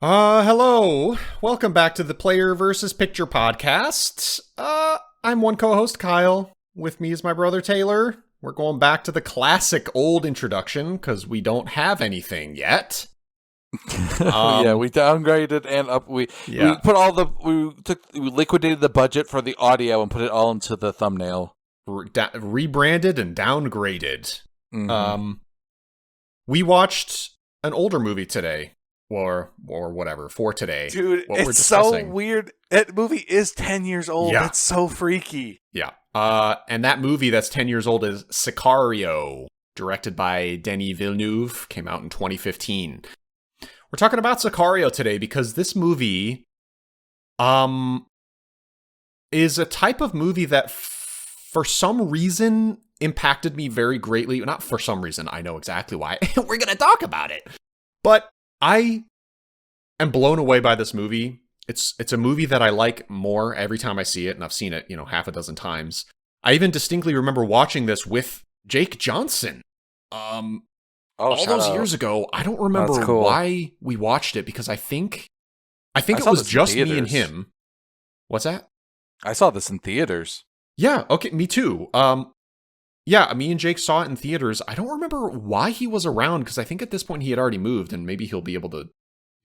Hello. Welcome back to the Player versus Picture podcast. I'm one co-host, Kyle. With me is my brother, Taylor. We're going back to the classic old introduction because we don't have anything yet. Yeah, we downgraded and up. We put all the we liquidated the budget for the audio and put it all into the thumbnail. Rebranded and downgraded. Mm-hmm. We watched an older movie today. Or whatever, for today. Dude, it's so weird. That movie is 10 years old. Yeah. It's so freaky. Yeah. And that movie that's 10 years old is Sicario, directed by Denis Villeneuve, came out in 2015. We're talking about Sicario today because this movie is a type of movie that for some reason impacted me very greatly. Not for some reason, I know exactly why. We're going to talk about it. But I am blown away by this movie. It's a movie that I like more every time I see it, and I've seen it, half a dozen times. I even distinctly remember watching this with Jake Johnson. All those years ago. I don't remember why we watched it because I think it was just me and him. What's that? I saw this in theaters. Yeah, okay, me too. Yeah, me and Jake saw it in theaters. I don't remember why he was around, because I think at this point he had already moved, and maybe he'll be able to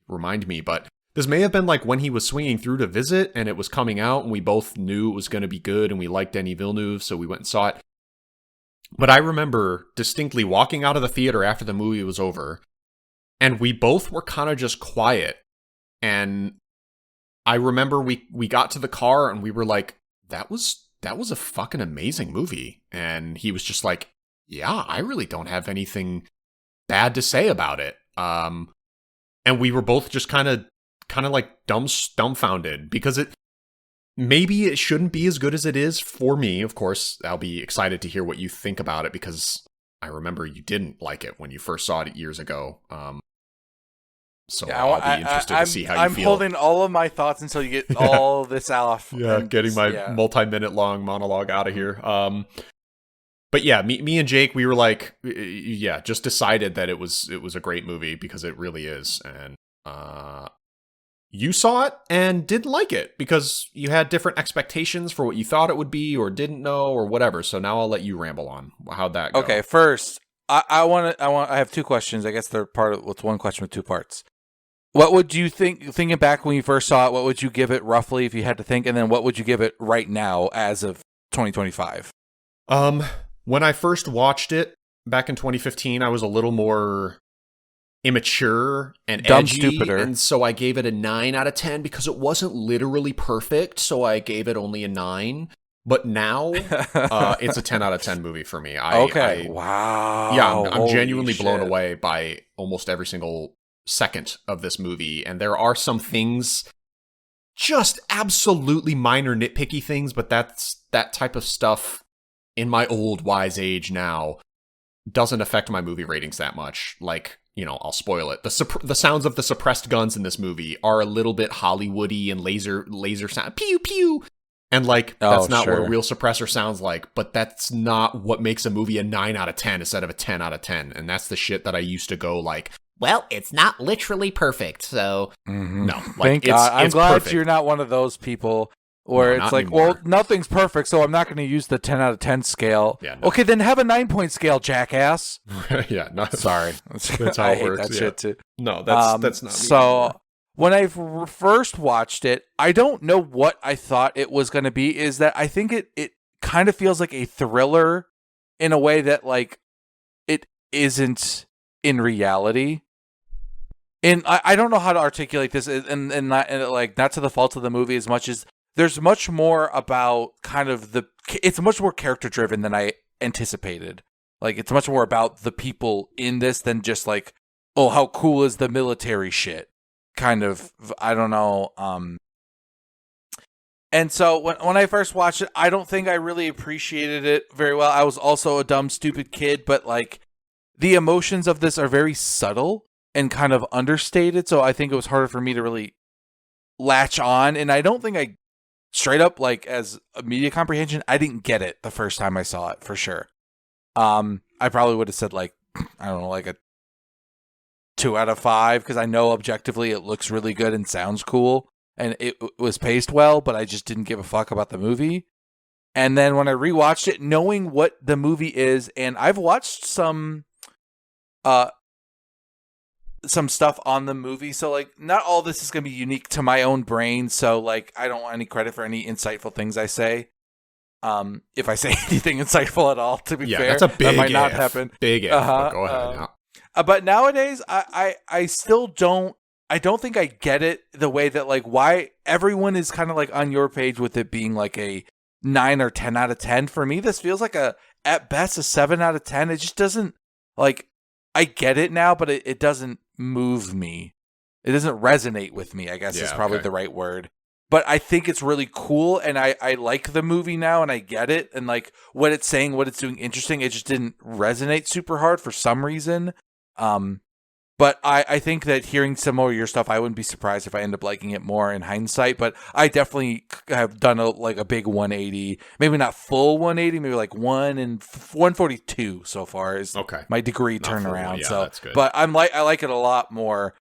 remind me, but this may have been like when he was swinging through to visit, and it was coming out, and we both knew it was going to be good, and we liked Denis Villeneuve, so we went and saw it. But I remember distinctly walking out of the theater after the movie was over, and we both were kind of just quiet, and I remember we got to the car, and we were like, that was a fucking amazing movie. And he was just like, yeah, I really don't have anything bad to say about it. And we were both just kind of like dumbfounded because maybe it shouldn't be as good as it is for me. Of course, I'll be excited to hear what you think about it because I remember you didn't like it when you first saw it years ago. So yeah, I'll be interested to see how you feel. I'm holding all of my thoughts until you get all this off. Yeah, getting my multi-minute long monologue out of here. But yeah, me and Jake, we were like, just decided that it was a great movie because it really is. And you saw it and didn't like it because you had different expectations for what you thought it would be or didn't know or whatever. So now I'll let you ramble on. How'd that go? Okay, first, I have two questions. I guess they're it's one question with two parts. What would you thinking back when you first saw it, what would you give it roughly if you had to think? And then what would you give it right now as of 2025? When I first watched it back in 2015, I was a little more immature and edgy. Stupider. And so I gave it a 9 out of 10 because it wasn't literally perfect. So I gave it only a 9. But now, it's a 10 out of 10 movie for me. Wow. Yeah, I'm genuinely blown away by almost every single second of this movie, and there are some things, just absolutely minor nitpicky things, but that's that type of stuff in my old wise age now doesn't affect my movie ratings that much. Like, I'll spoil it. The sounds of the suppressed guns in this movie are a little bit Hollywoody and laser sound, pew pew, and like that's not what a real suppressor sounds like. But that's not what makes a movie a 9 out of 10 instead of a 10 out of 10. And that's the shit that I used to go like, well, it's not literally perfect, so no. Thank God. I'm glad perfect. You're not one of those people where it's like, anymore. Well, nothing's perfect, so I'm not going to use the 10 out of 10 scale. Yeah, no. Okay, then have a 9-point scale, jackass. Yeah, no, sorry. That's how it works. That shit too. No, that's not. So when I first watched it, I don't know what I thought it was going to be. Is that I think it kind of feels like a thriller in a way that like it isn't in reality. And I don't know how to articulate this, and not to the fault of the movie as much as there's much more about kind of it's much more character driven than I anticipated. Like it's much more about the people in this than just like, oh, how cool is the military shit? Kind of, I don't know. And so when I first watched it, I don't think I really appreciated it very well. I was also a dumb, stupid kid, but like the emotions of this are very subtle and kind of understated, so I think it was harder for me to really latch on, and I don't think I straight up, like, as a media comprehension, I didn't get it the first time I saw it, for sure. I probably would have said, like, I don't know, like a 2 out of 5 because I know objectively it looks really good and sounds cool and it was paced well, but I just didn't give a fuck about the movie. And then when I rewatched it, knowing what the movie is, and I've watched some stuff on the movie, so like not all this is going to be unique to my own brain, so like I don't want any credit for any insightful things I say. If I say anything insightful at all, to be fair, that's a big that might not if. happen. Big if, but go ahead. But nowadays, I still don't. I don't think I get it the way that like why everyone is kind of like on your page with it being like a 9 or 10 out of 10. For me, this feels like at best a 7 out of 10. It just doesn't like. I get it now, but it doesn't move me. It doesn't resonate with me, I guess is probably the right word. But I think it's really cool, and I like the movie now, and I get it. And like what it's saying, what it's doing interesting, it just didn't resonate super hard for some reason. But I think that hearing some more of your stuff, I wouldn't be surprised if I end up liking it more in hindsight. But I definitely have done a big 180, maybe not full 180, maybe like 142 so far is my degree turnaround. So that's good. But I like it a lot more.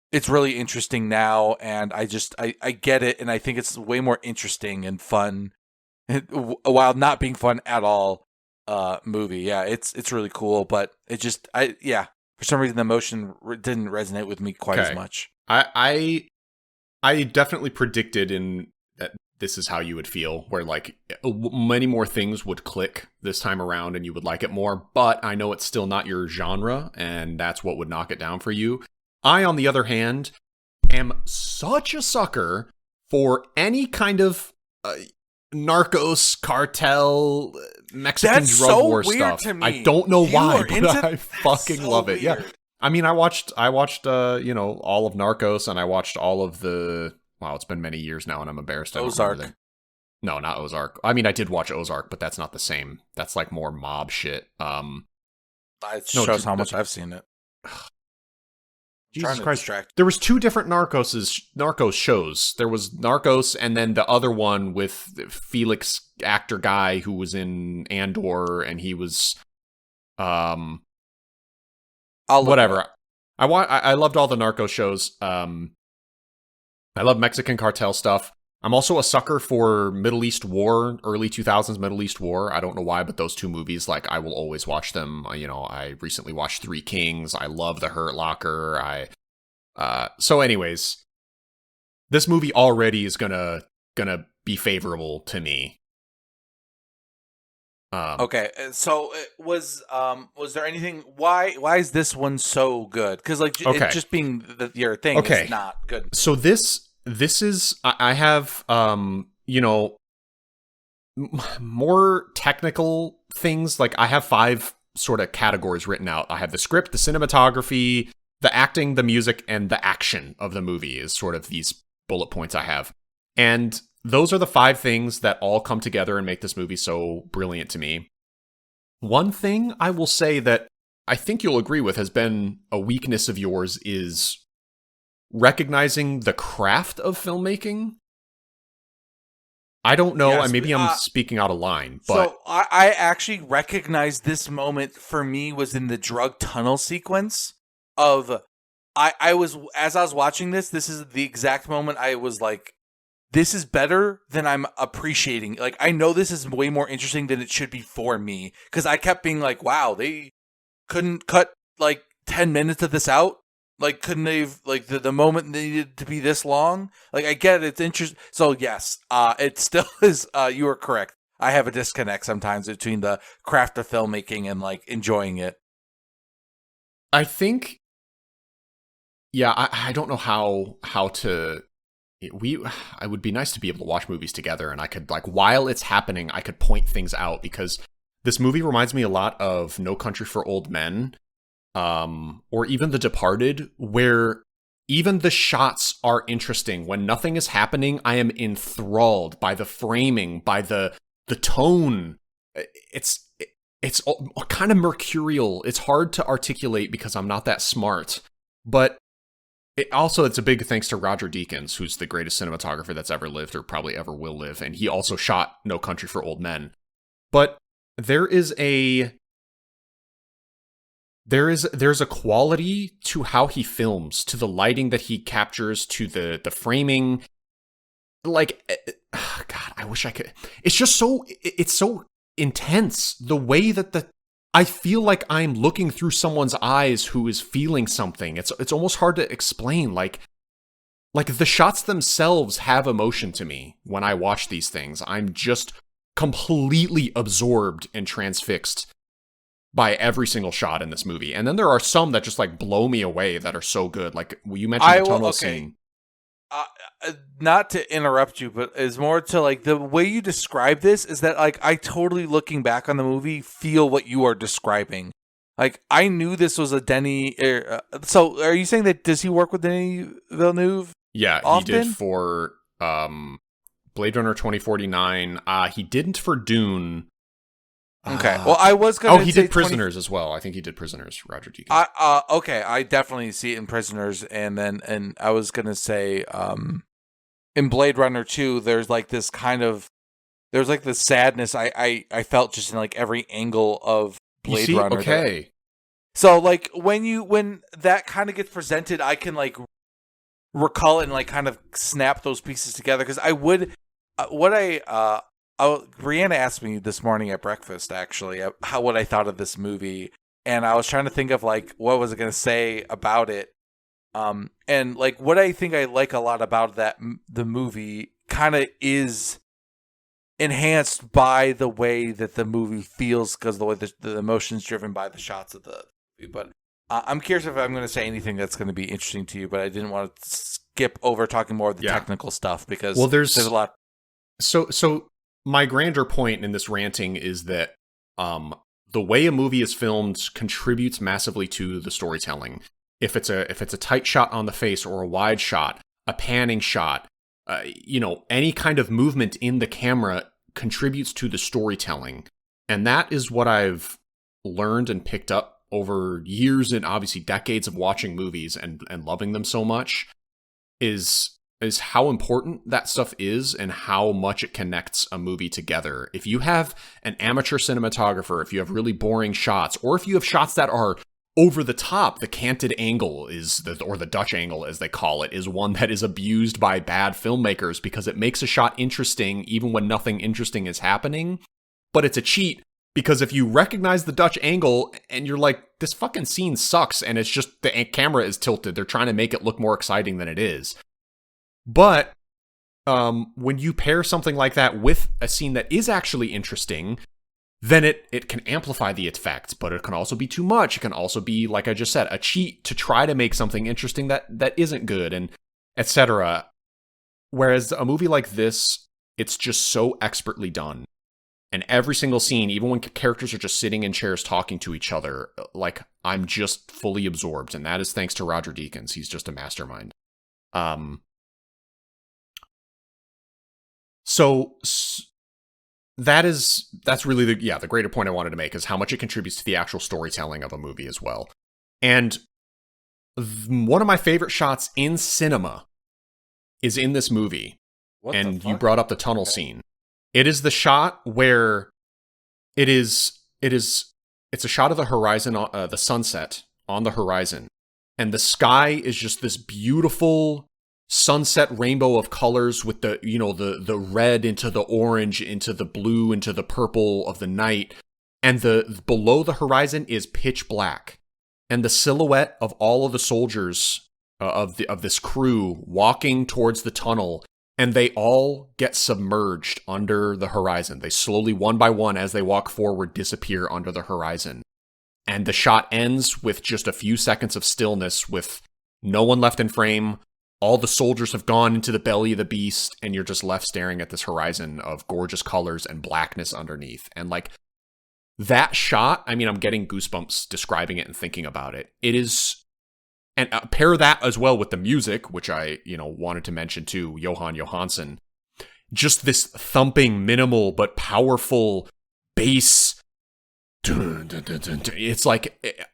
It's really interesting now, and I get it, and I think it's way more interesting and fun, while not being fun at all. Movie, yeah, it's really cool, but it just for some reason the emotion didn't resonate with me quite as much. I definitely predicted that this is how you would feel, where like many more things would click this time around and you would like it more, but I know it's still not your genre, and that's what would knock it down for you. I, on the other hand, am such a sucker for any kind of Narcos, cartel, Mexican drug war stuff. I don't know why, but I fucking love it. Yeah, I mean, I watched all of Narcos, and I watched all of the. Wow, it's been many years now, and I'm embarrassed. Ozark. No, not Ozark. I mean, I did watch Ozark, but that's not the same. That's like more mob shit. It shows how much I've seen it. Jesus Christ. There was 2 different Narcos shows. There was Narcos, and then the other one with Felix actor guy who was in Andor, and he was whatever. I loved all the Narcos shows. I love Mexican cartel stuff. I'm also a sucker for Middle East war, early 2000s Middle East war. I don't know why, but those 2 movies, like, I will always watch them. I recently watched 3 Kings. I love The Hurt Locker. So anyways, this movie already is gonna be favorable to me. Okay, so was there anything? Why is this one so good? Because like it just being your thing is not good. So this is I have more technical things. Like I have 5 sort of categories written out. I have the script, the cinematography, the acting, the music, and the action of the movie is sort of these bullet points I have. And those are the 5 things that all come together and make this movie so brilliant to me. One thing I will say that I think you'll agree with has been a weakness of yours is recognizing the craft of filmmaking. I don't know, yes, maybe I'm speaking out of line, but... So I actually recognized this moment for me was in the drug tunnel sequence of... I was, as I was watching this is the exact moment I was like, this is better than I'm appreciating. Like, I know this is way more interesting than it should be for me. Because I kept being like, wow, they couldn't cut, like, 10 minutes of this out? Like, couldn't they've, like, the moment needed to be this long? Like, I get it, it's interesting. So, yes, it still is, you are correct. I have a disconnect sometimes between the craft of filmmaking and, like, enjoying it. I think, yeah, I don't know how to... It would be nice to be able to watch movies together, and I could, like, while it's happening, I could point things out, because this movie reminds me a lot of No Country for Old Men, or even The Departed, where even the shots are interesting. When nothing is happening, I am enthralled by the framing, by the tone. It's kind of mercurial. It's hard to articulate because I'm not that smart, but it's a big thanks to Roger Deakins, who's the greatest cinematographer that's ever lived or probably ever will live, and he also shot No Country for Old Men. But there is there's a quality to how he films, to the lighting that he captures, to the framing. Like, God, I wish I could. It's just it's so intense. The way that I feel like I'm looking through someone's eyes who is feeling something. It's almost hard to explain. Like the shots themselves have emotion to me when I watch these things. I'm just completely absorbed and transfixed by every single shot in this movie. And then there are some that just like blow me away that are so good. Like you mentioned the tunnel scene. Not to interrupt you, but it's more to like the way you describe this is that like I totally, looking back on the movie, feel what you are describing. Like I knew this was a Denny. So are you saying that does he work with Denis Villeneuve? Yeah, often? He did for Blade Runner 2049. He didn't for Dune. Okay. Well, I was going to he did Prisoners as well. I think he did Prisoners, Roger Deakins. Okay, I definitely see it in Prisoners, and I was going to say in Blade Runner 2, there's like this sadness I felt just in like every angle of Blade Runner. Okay. So like when that kind of gets presented, I can like recall it and like kind of snap those pieces together, because I would Brianna asked me this morning at breakfast, actually, what I thought of this movie, and I was trying to think of like what was I going to say about it, and like what I think I like a lot about the movie kind of is enhanced by the way that the movie feels, because the way the emotions driven by the shots of the movie. But I'm curious if I'm going to say anything that's going to be interesting to you, but I didn't want to skip over talking more of the technical stuff, because there's a lot. So my grander point in this ranting is that the way a movie is filmed contributes massively to the storytelling. If it's a tight shot on the face or a wide shot, a panning shot, any kind of movement in the camera contributes to the storytelling. And that is what I've learned and picked up over years and obviously decades of watching movies and loving them so much, is how important that stuff is and how much it connects a movie together. If you have an amateur cinematographer, if you have really boring shots, or if you have shots that are over the top, the canted angle or the Dutch angle, as they call it, is one that is abused by bad filmmakers because it makes a shot interesting even when nothing interesting is happening. But it's a cheat, because if you recognize the Dutch angle and you're like, this fucking scene sucks, and it's just the camera is tilted, they're trying to make it look more exciting than it is. But when you pair something like that with a scene that is actually interesting, then it can amplify the effect, but it can also be too much. It can also be, like I just said, a cheat to try to make something interesting that isn't good, and etc. Whereas a movie like this, it's just so expertly done. And every single scene, even when characters are just sitting in chairs talking to each other, like, I'm just fully absorbed. And that is thanks to Roger Deakins. He's just a mastermind. So that's really the greater point I wanted to make, is how much it contributes to the actual storytelling of a movie as well. And one of my favorite shots in cinema is in this movie. You brought up the tunnel scene. It is the shot where it's a shot of the horizon, the sunset on the horizon, and the sky is just this beautiful sunset rainbow of colors with the red into the orange, into the blue, into the purple of the night, and the below the horizon is pitch black, and the silhouette of all of the soldiers of this crew walking towards the tunnel, and they all get submerged under the horizon. They slowly, one by one, as they walk forward, disappear under the horizon, and the shot ends with just a few seconds of stillness with no one left in frame. All the soldiers have gone into the belly of the beast, and you're just left staring at this horizon of gorgeous colors and blackness underneath. And like that shot, I mean, I'm getting goosebumps describing it and thinking about it. It is, and pair that as well with the music, which I, wanted to mention too, Johan Johansson. Just this thumping, minimal but powerful bass. It's like,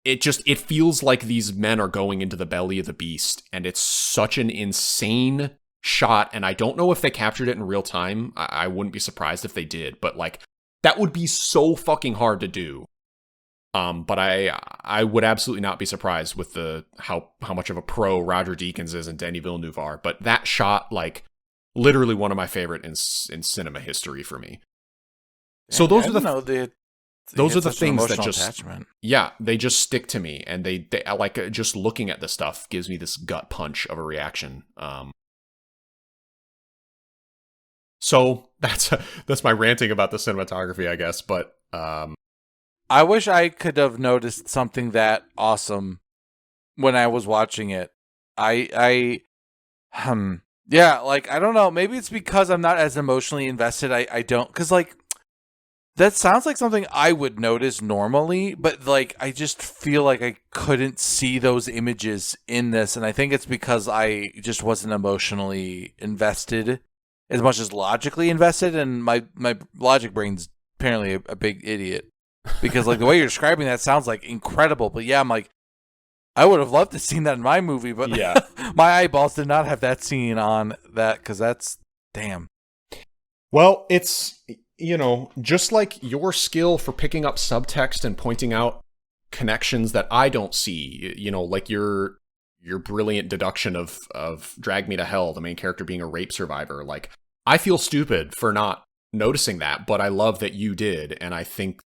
it feels like these men are going into the belly of the beast, and it's such an insane shot, and I don't know if they captured it in real time. I wouldn't be surprised if they did, but like, that would be so fucking hard to do. But I would absolutely not be surprised with the how much of a pro Roger Deakins is and Denis Villeneuve are. But that shot, like, literally one of my favorite in cinema history for me. So those are the things that just attachment. Yeah, they just stick to me, and they like, just looking at the stuff gives me this gut punch of a reaction. So that's my ranting about the cinematography, I guess. But I wish I could have noticed something that awesome when I was watching it. Yeah, like, I don't know. Maybe it's because I'm not as emotionally invested. I don't, because, like, that sounds like something I would notice normally, but, like, I just feel like I couldn't see those images in this, and I think it's because I just wasn't emotionally invested as much as logically invested, and my logic brain's apparently a big idiot. Because, like, the way you're describing that sounds, like, incredible, but yeah, I'm like, I would have loved to have seen that in my movie, but yeah. My eyeballs did not have that scene on that, because that's, damn. Well, it's, you know, just like your skill for picking up subtext and pointing out connections that I don't see, you know, like your brilliant deduction of Drag Me to Hell, the main character being a rape survivor. Like, I feel stupid for not noticing that, but I love that you did. And I think,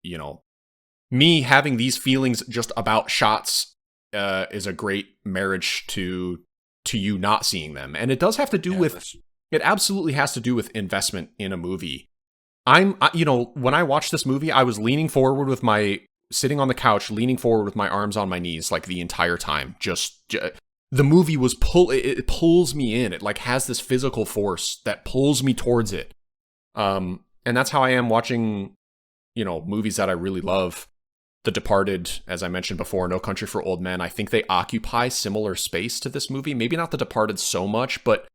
you know, me having these feelings just about shots is a great marriage to you not seeing them. And it does have to do it absolutely has to do with investment in a movie. You know, when I watched this movie, I was sitting on the couch, leaning forward with my arms on my knees, like, the entire time. The movie was it pulls me in. It, like, has this physical force that pulls me towards it. And that's how I am watching, you know, movies that I really love. The Departed, as I mentioned before, No Country for Old Men. I think they occupy similar space to this movie. Maybe not The Departed so much, but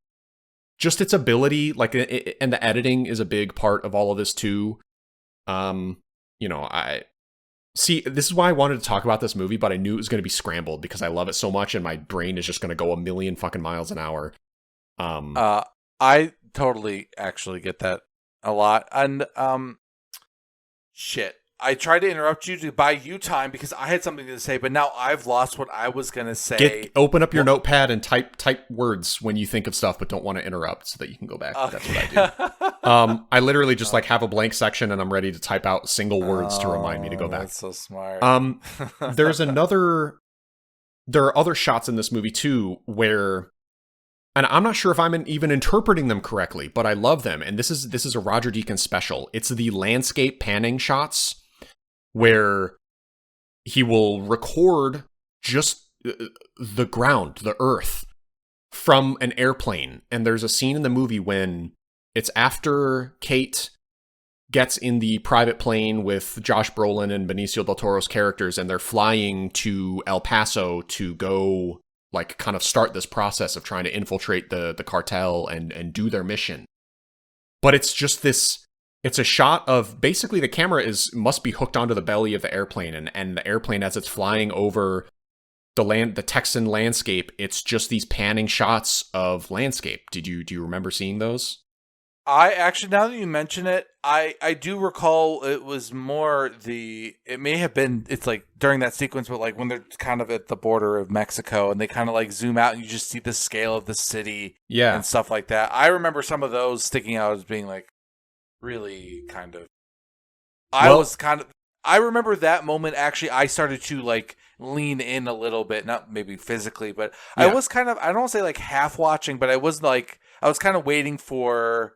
just its ability, like, and the editing is a big part of all of this too. You know, this is why I wanted to talk about this movie, but I knew it was going to be scrambled because I love it so much, and my brain is just going to go a million fucking miles an hour. I totally actually get that a lot, and shit. I tried to interrupt you to buy you time because I had something to say, but now I've lost what I was going to say. Open up your notepad and type words when you think of stuff, but don't want to interrupt so that you can go back. Okay. That's what I do. I literally just like have a blank section and I'm ready to type out single words to remind me to go back. That's so smart. There are other shots in this movie too where, and I'm not sure if I'm even interpreting them correctly, but I love them. And this is a Roger Deakins special. It's the landscape panning shots, where he will record just the ground, the earth, from an airplane. And there's a scene in the movie when it's after Kate gets in the private plane with Josh Brolin and Benicio del Toro's characters, and they're flying to El Paso to go, like, kind of start this process of trying to infiltrate the cartel and do their mission. But it's just this... It's a shot of basically the camera must be hooked onto the belly of the airplane, and the airplane, as it's flying over the Texan landscape, it's just these panning shots of landscape. Do you remember seeing those? I actually, now that you mention it, I do recall it was more it may have been, it's like during that sequence, but like when they're kind of at the border of Mexico and they kind of like zoom out and you just see the scale of the city, yeah, and stuff like that. I remember some of those sticking out as being like, really kind of, I remember that moment. Actually, I started to like lean in a little bit, not maybe physically, but yeah. I was kind of, I don't want to say like half watching, but I was kind of waiting for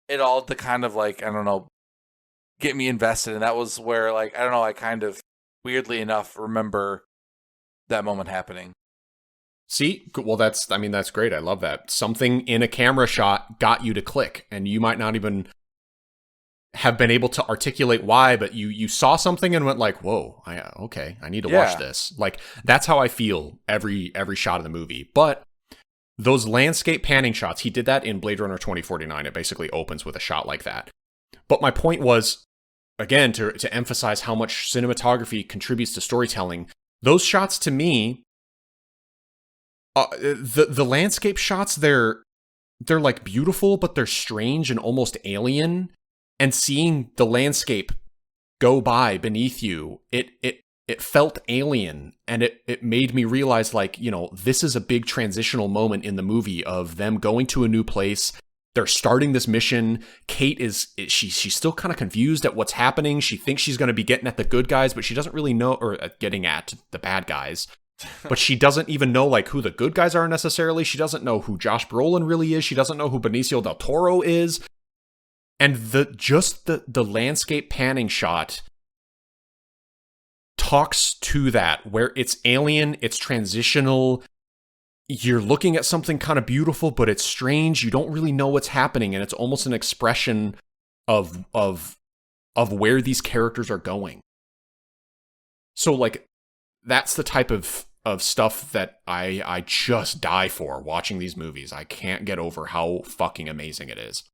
it all to kind of like, I don't know, get me invested. And that was where, like, I don't know, I kind of weirdly enough remember that moment happening. See, well, that's great. I love that. Something in a camera shot got you to click, and you might not even have been able to articulate why, but you saw something and went like, whoa, okay, I need to watch this. Like, that's how I feel every shot of the movie. But those landscape panning shots, he did that in Blade Runner 2049. It basically opens with a shot like that. But my point was, again, to emphasize how much cinematography contributes to storytelling, those shots to me, the landscape shots, they're like beautiful, but they're strange and almost alien. And seeing the landscape go by beneath you, it it felt alien, and it made me realize, like, you know, this is a big transitional moment in the movie of them going to a new place. They're starting this mission. Kate she's still kind of confused at what's happening. She thinks she's going to be getting at the good guys, but she doesn't really know, or getting at the bad guys. But she doesn't even know, like, who the good guys are necessarily. She doesn't know who Josh Brolin really is. She doesn't know who Benicio del Toro is. And the landscape panning shot talks to that, where it's alien, it's transitional, you're looking at something kind of beautiful, but it's strange, you don't really know what's happening, and it's almost an expression of where these characters are going. So, like, that's the type of stuff that I just die for watching these movies. I can't get over how fucking amazing it is.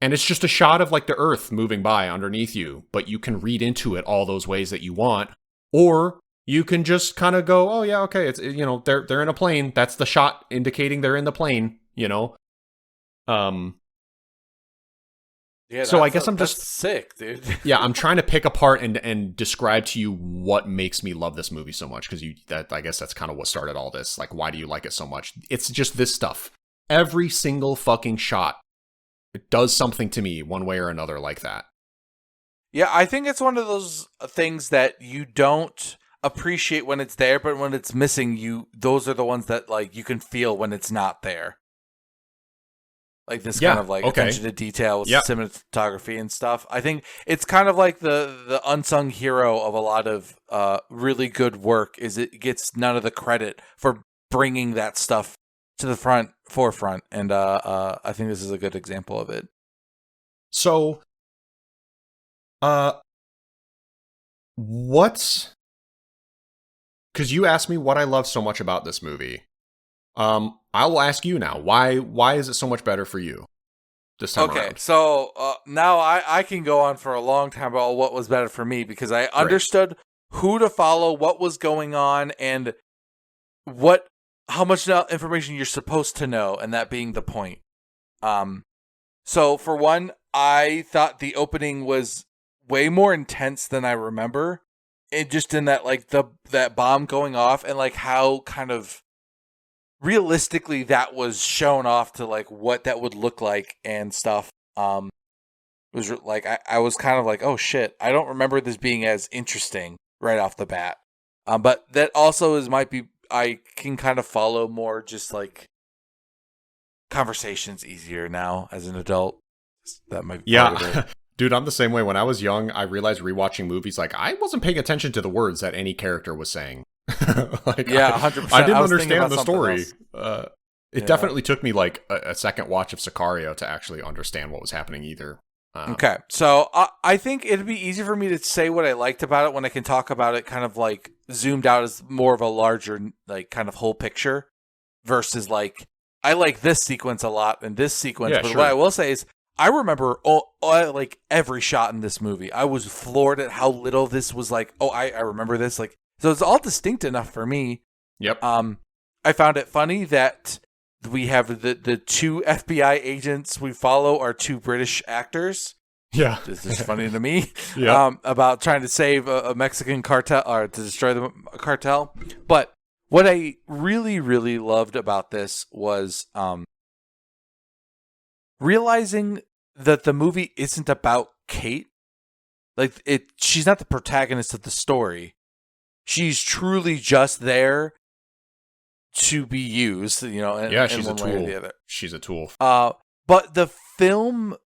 And it's just a shot of, like, the earth moving by underneath you, but you can read into it all those ways that you want. Or you can just kind of go, oh yeah, okay, it's, you know, they're in a plane. That's the shot indicating they're in the plane, you know. Yeah, so I guess I'm just sick, dude. Yeah, I'm trying to pick apart and describe to you what makes me love this movie so much, because I guess that's kind of what started all this. Like, why do you like it so much? It's just this stuff. Every single fucking shot, it does something to me one way or another like that. Yeah, I think it's one of those things that you don't appreciate when it's there, but when it's missing, those are the ones that, like, you can feel when it's not there. Like this kind of, like, attention to detail with cinematography and stuff. I think it's kind of like the unsung hero of a lot of really good work, is it gets none of the credit for bringing that stuff to the forefront, and I think this is a good example of it. So, because you asked me what I love so much about this movie. I will ask you now, why is it so much better for you this time around? Okay, so now I can go on for a long time about what was better for me, because I understood who to follow, what was going on, and how much information you're supposed to know, and that being the point. So for one, I thought the opening was way more intense than I remember. It just in that, like, that bomb going off, and, like, how kind of realistically that was shown off to, like, what that would look like and stuff. It was like, I was kind of like, oh shit, I don't remember this being as interesting right off the bat. But that also might be, I can kind of follow more just, like, conversations easier now as an adult. That might be part of it. Dude, I'm the same way. When I was young, I realized rewatching movies, like, I wasn't paying attention to the words that any character was saying. Like, yeah, 100%. I didn't understand the story. It definitely took me, like, a second watch of Sicario to actually understand what was happening either. Okay, so I think it'd be easy for me to say what I liked about it when I can talk about it kind of, like, zoomed out as more of a larger, like, kind of whole picture, versus, like, I like this sequence a lot and this sequence. But what I will say is, I remember like every shot in this movie. I was floored at how little this was like, oh, I remember this. Like, so it's all distinct enough for me. Yep. I found it funny that we have the two FBI agents we follow are two British actors. Yeah. This is funny to me. Yeah. About trying to save a Mexican cartel, or to destroy the cartel. But what I really, really loved about this was realizing that the movie isn't about Kate. Like, she's not the protagonist of the story. She's truly just there to be used, you know. She's a tool. She's a tool. But the film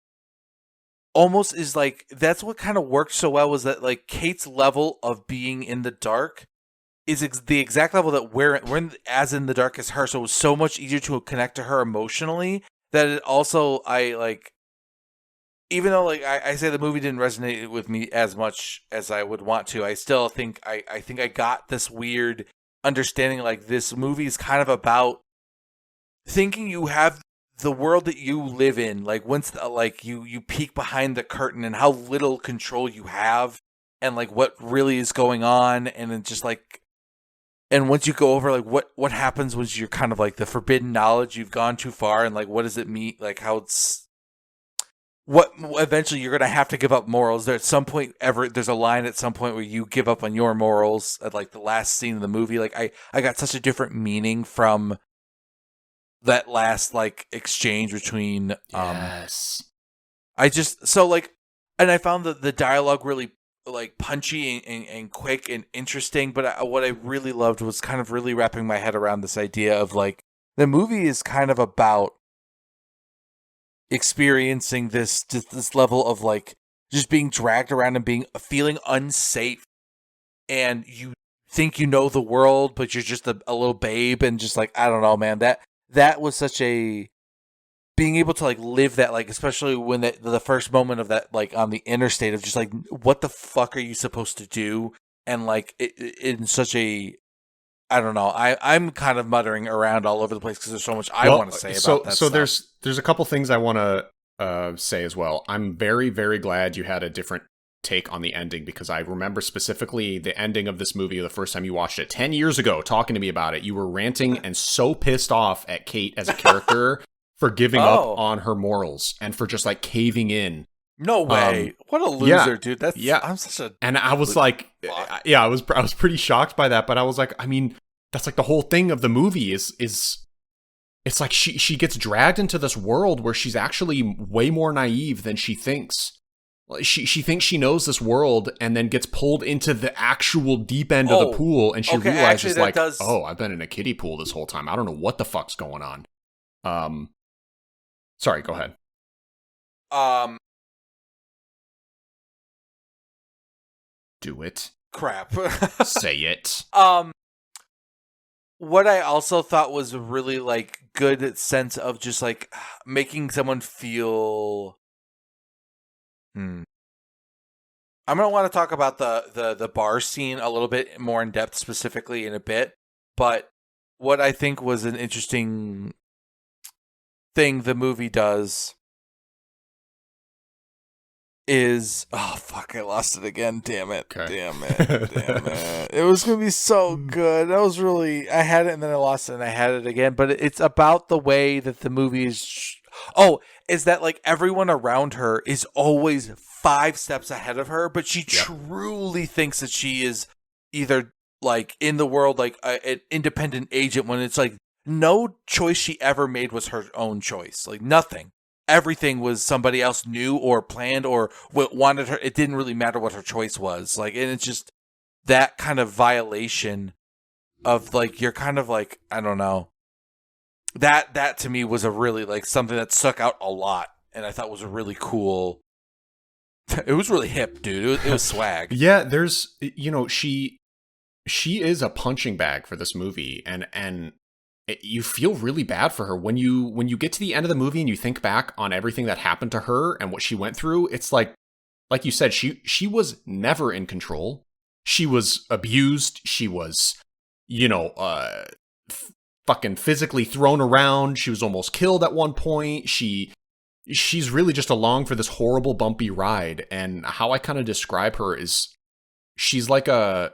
almost is like, that's what kind of worked so well, was that, like, Kate's level of being in the dark is the exact level that we're as in the dark as her. So it was so much easier to connect to her emotionally, that it also, even though, like, I say the movie didn't resonate with me as much as I would want to, I still think I think I got this weird understanding, like, this movie is kind of about thinking you have the world that you live in, like, once like you peek behind the curtain and how little control you have, and, like, what really is going on, and it's just like, and once you go over, like, what happens when you're kind of like the forbidden knowledge, you've gone too far, and, like, what does it mean, like, how it's what eventually you're gonna have to give up morals. There's a line at some point where you give up on your morals at like the last scene of the movie. Like I got such a different meaning from that last like exchange between Yes. I just so like and I found the dialogue really like punchy and quick and interesting, but what I really loved was kind of really wrapping my head around this idea of like the movie is kind of about experiencing this level of like just being dragged around and feeling unsafe, and you think you know the world but you're just a little babe, and just like I don't know, man, that was such a being able to like live that, like especially when the first moment of that like on the interstate of just like what the fuck are you supposed to do, and like in such a I don't know. I'm kind of muttering around all over the place because there's so much I want to say about that. So stuff. there's a couple things I want to say as well. I'm very, very glad you had a different take on the ending, because I remember specifically the ending of this movie the first time you watched it 10 years ago, talking to me about it. You were ranting and so pissed off at Kate as a character for giving up on her morals and for just like caving in. No way. What a loser, dude. I'm such a And I was like, I was pretty shocked by that, but I was like, I mean, that's like the whole thing of the movie is it's like she gets dragged into this world where she's actually way more naive than she thinks. She thinks she knows this world and then gets pulled into the actual deep end of the pool, and she realizes like, oh, I've been in a kiddie pool this whole time. I don't know what the fuck's going on. Sorry, go ahead. Do it. Crap. Say it. What I also thought was a really like good sense of just like making someone feel. I'm gonna want to talk about the bar scene a little bit more in depth, specifically in a bit. But what I think was an interesting thing the movie does is I lost it again. Damn it. Okay. Damn it. It was gonna be so good. I had it and then I lost it and I had it again. But it's about the way that the movie is is that like everyone around her is always 5 steps ahead of her, but she truly thinks that she is either like in the world like an independent agent, when it's like no choice she ever made was her own choice. Like nothing. Everything was somebody else knew or planned or wanted her. It didn't really matter what her choice was. Like, and it's just that kind of violation of like, you're kind of like, I don't know. That to me was a really like something that stuck out a lot. And I thought was a really cool. It was really hip, dude. It was swag. Yeah. There's, she is a punching bag for this movie. And you feel really bad for her when you get to the end of the movie and you think back on everything that happened to her and what she went through. It's like you said, she was never in control. She was abused. She was, fucking physically thrown around. She was almost killed at one point. She's really just along for this horrible bumpy ride. And how I kind of describe her is she's like a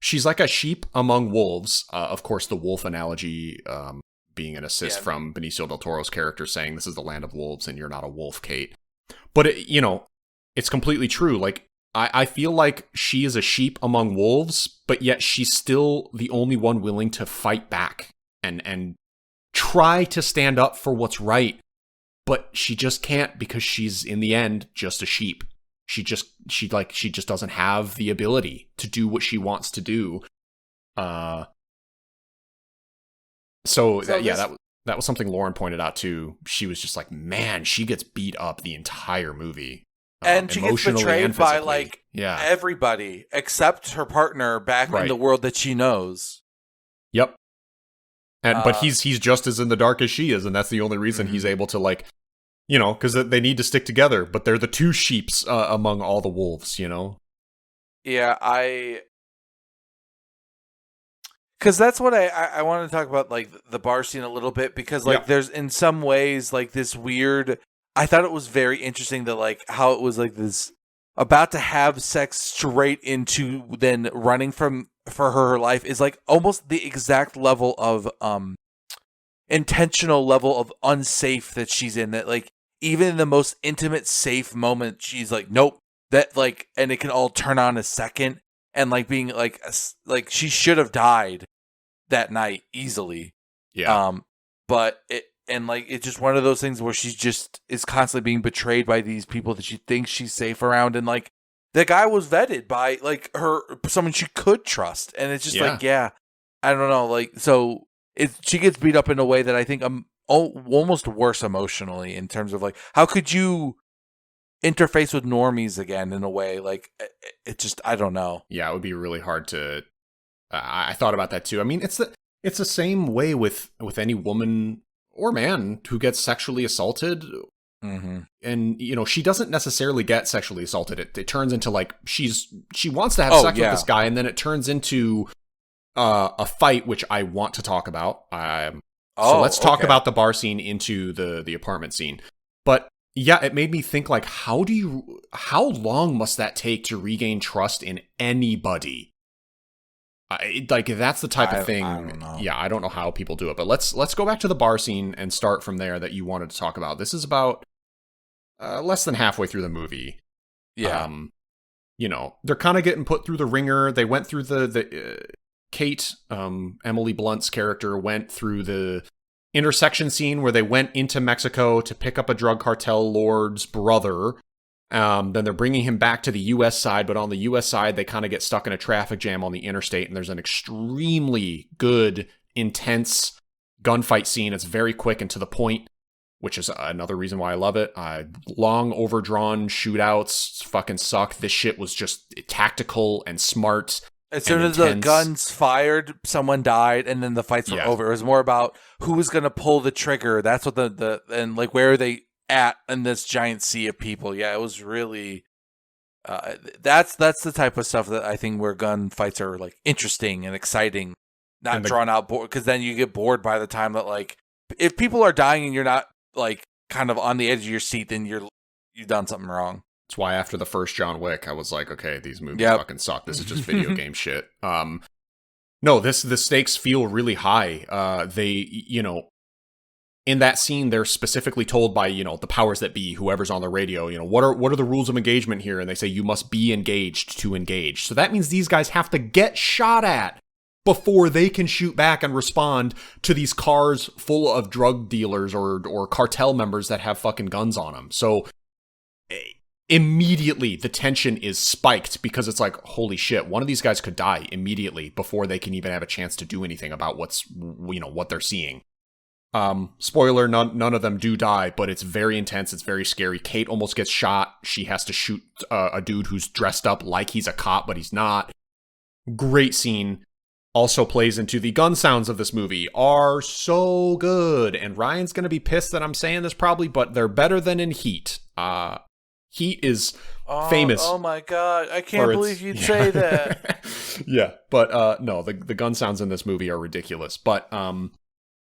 sheep among wolves. Of course, the wolf analogy being an assist from Benicio del Toro's character saying this is the land of wolves and you're not a wolf, Kate. But, it's completely true. Like, I feel like she is a sheep among wolves, but yet she's still the only one willing to fight back and try to stand up for what's right. But she just can't, because she's, in the end, just a sheep. She just doesn't have the ability to do what she wants to do. That was something Lauren pointed out too. She was just like, man, she gets beat up the entire movie. And she gets betrayed by like everybody except her partner back in the world that she knows. Yep. And but he's just as in the dark as she is, and that's the only reason he's able to like, because they need to stick together, but they're the two sheeps among all the wolves, Yeah, because that's what I want to talk about, like the bar scene a little bit, because like there's in some ways like this weird. I thought it was very interesting that like how it was like this about to have sex straight into then running for her life is like almost the exact level of intentional level of unsafe that she's in, that like even in the most intimate, safe moment, she's like, nope, that like, and it can all turn on a second, and like being like she should have died that night easily. Yeah. But it's just one of those things where she just is constantly being betrayed by these people that she thinks she's safe around, and like the guy was vetted by like someone she could trust, and it's just like, yeah, I don't know, like, so she gets beat up in a way that I think I'm almost worse emotionally, in terms of like, how could you interface with normies again in a way, like it just, I don't know. Yeah, it would be really hard to. I thought about that too. I mean, it's the same way with any woman or man who gets sexually assaulted. Mm-hmm. And, you know, she doesn't necessarily get sexually assaulted. It turns into like she wants to have sex with this guy, and then it turns into a fight, which I want to talk about. So let's talk about the bar scene into the apartment scene. But yeah, it made me think, like, how long must that take to regain trust in anybody? Like, that's the type of thing. I don't know. Yeah, I don't know how people do it. But let's go back to the bar scene and start from there, that you wanted to talk about. This is about less than halfway through the movie. Yeah. You know, they're kind of getting put through the ringer. They went through the Kate, Emily Blunt's character, went through the intersection scene where they went into Mexico to pick up a drug cartel lord's brother. Then they're bringing him back to the U.S. side, but on the U.S. side, they kind of get stuck in a traffic jam on the interstate, and there's an extremely good, intense gunfight scene. It's very quick and to the point, which is another reason why I love it. Long, overdrawn shootouts fucking suck. This shit was just tactical and smart. As soon as the guns fired, someone died, and then the fights were over. It was more about who was going to pull the trigger. That's what and like, where are they at in this giant sea of people. Yeah, it was really that's the type of stuff that I think where gun fights are like interesting and exciting, not drawn out, because then you get bored by the time that, like, if people are dying and you're not like kind of on the edge of your seat, then you've done something wrong. That's why after the first John Wick, I was like, okay, these movies fucking suck. This is just video game shit. No, the stakes feel really high. They, you know, in that scene, they're specifically told by, you know, the powers that be, whoever's on the radio, you know, what are the rules of engagement here? And they say you must be engaged to engage. So that means these guys have to get shot at before they can shoot back and respond to these cars full of drug dealers or cartel members that have fucking guns on them. So immediately the tension is spiked, because it's like, holy shit, one of these guys could die immediately before they can even have a chance to do anything about what they're seeing. Spoiler, none of them do die, but it's very intense. It's very scary. Kate almost gets shot. She has to shoot a dude who's dressed up like he's a cop, but he's not. Great scene. Also plays into the gun sounds of this movie are so good. And Ryan's going to be pissed that I'm saying this probably, but they're better than in Heat. Heat is famous. Oh my God. I can't believe you'd say that. Yeah. But no, the gun sounds in this movie are ridiculous. But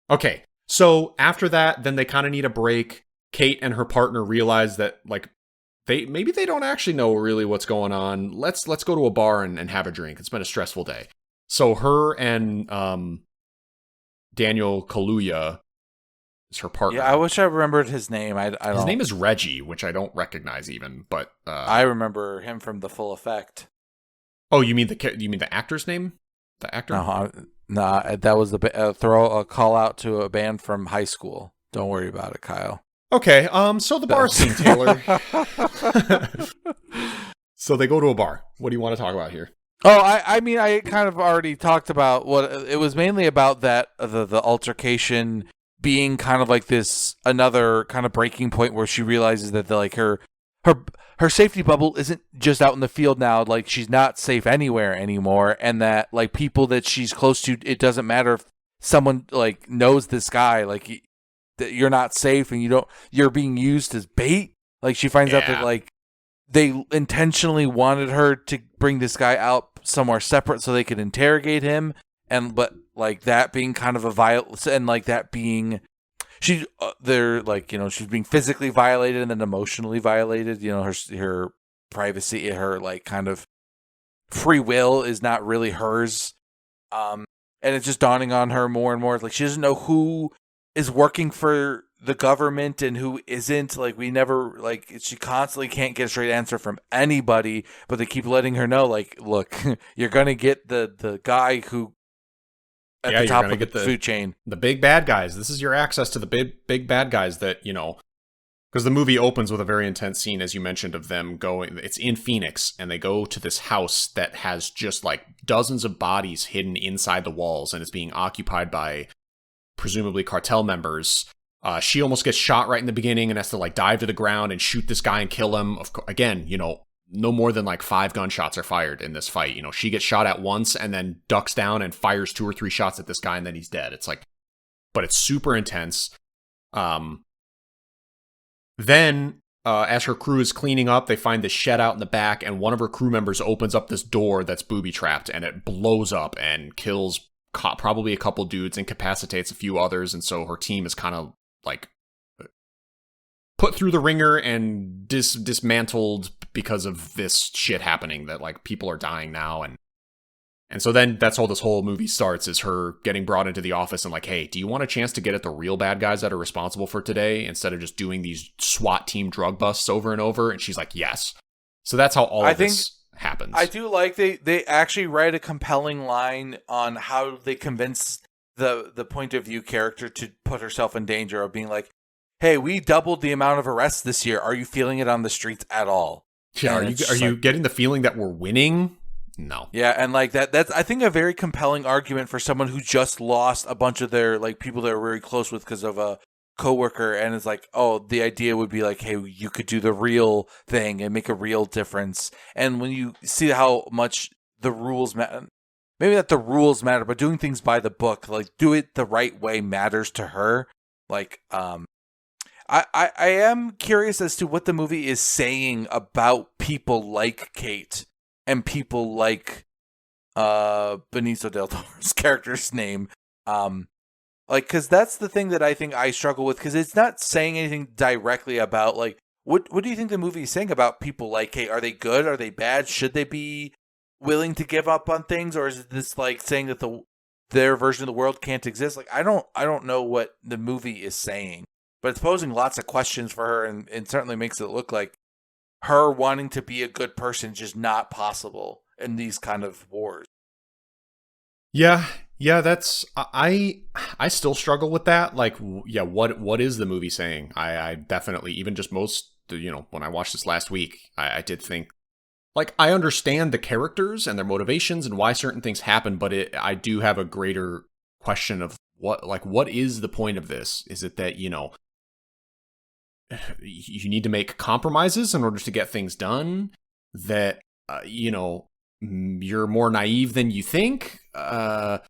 okay. So after that, then they kind of need a break. Kate and her partner realize that, like, they don't actually know really what's going on. Let's go to a bar and have a drink. It's been a stressful day. So her and Daniel Kaluuya is her partner. Yeah, I wish I remembered his name. His name is Reggie, which I don't recognize even, but I remember him from The Full Effect. Oh, you mean the actor's name? The actor? No, that was throw a call out to a band from high school. Don't worry about it, Kyle. Okay, so the bar scene, Taylor. So they go to a bar. What do you want to talk about here? Oh, I mean, I kind of already talked about what it was mainly about, that the altercation being kind of like this another kind of breaking point where she realizes that her safety bubble isn't just out in the field now. Like, she's not safe anywhere anymore, and that, like, people that she's close to, it doesn't matter if someone like knows this guy, like, that you're not safe and you're being used as bait. Like, she finds out that, like, they intentionally wanted her to bring this guy out somewhere separate so they could interrogate him, but like that being kind of a violence, and like that being they're like, you know, she's being physically violated and then emotionally violated. You know, her privacy, her like kind of free will is not really hers, and it's just dawning on her more and more. Like, she doesn't know who is working for the government and who isn't. Like, we never, like, she constantly can't get a straight answer from anybody, but they keep letting her know, like, look, you're going to get the guy who at the top of the food chain. The big bad guys. This is your access to the big bad guys that, you know, because the movie opens with a very intense scene, as you mentioned, of them going, it's in Phoenix, and they go to this house that has just like dozens of bodies hidden inside the walls, and it's being occupied by presumably cartel members. She almost gets shot right in the beginning and has to like dive to the ground and shoot this guy and kill him. Again, you know, no more than like 5 gunshots are fired in this fight. You know, she gets shot at once and then ducks down and fires 2 or 3 shots at this guy, and then he's dead. It's like, but it's super intense. Then, as her crew is cleaning up, they find this shed out in the back, and one of her crew members opens up this door that's booby-trapped, and it blows up and kills probably a couple dudes, incapacitates a few others, and so her team is kind of, like, put through the ringer and dismantled because of this shit happening, that, like, people are dying now, and so then that's how this whole movie starts, is her getting brought into the office and like, hey, do you want a chance to get at the real bad guys that are responsible for today instead of just doing these SWAT team drug busts over and over? And she's like, yes. So that's how all of this happens. I do like they actually write a compelling line on how they convince the point of view character to put herself in danger of being like, hey, we doubled the amount of arrests this year. Are you feeling it on the streets at all? Yeah, are you getting the feeling that we're winning? No. Yeah, and like that's I think a very compelling argument for someone who just lost a bunch of their like people they were very close with because of a coworker, and it's like, oh, the idea would be like, hey, you could do the real thing and make a real difference. And when you see how much the rules matter, maybe not the rules matter, but doing things by the book, like do it the right way matters to her. Like, I am curious as to what the movie is saying about people like Kate. And people like Benicio del Toro's character's name. Like, because that's the thing that I think I struggle with, because it's not saying anything directly about, like, what do you think the movie is saying about people like Kate? Are they good? Are they bad? Should they be willing to give up on things? Or is this, like, saying that their version of the world can't exist? Like, I don't know what the movie is saying. But it's posing lots of questions for her, and certainly makes it look like her wanting to be a good person is just not possible in these kind of wars. Yeah, that's I still struggle with that. Like, yeah, what is the movie saying? I definitely, even just most, you know, when I watched this last week, I did think, like, I understand the characters and their motivations and why certain things happen, but I do have a greater question of what is the point of this? Is it that, you know, you need to make compromises in order to get things done, that you know, you're more naive than you think? I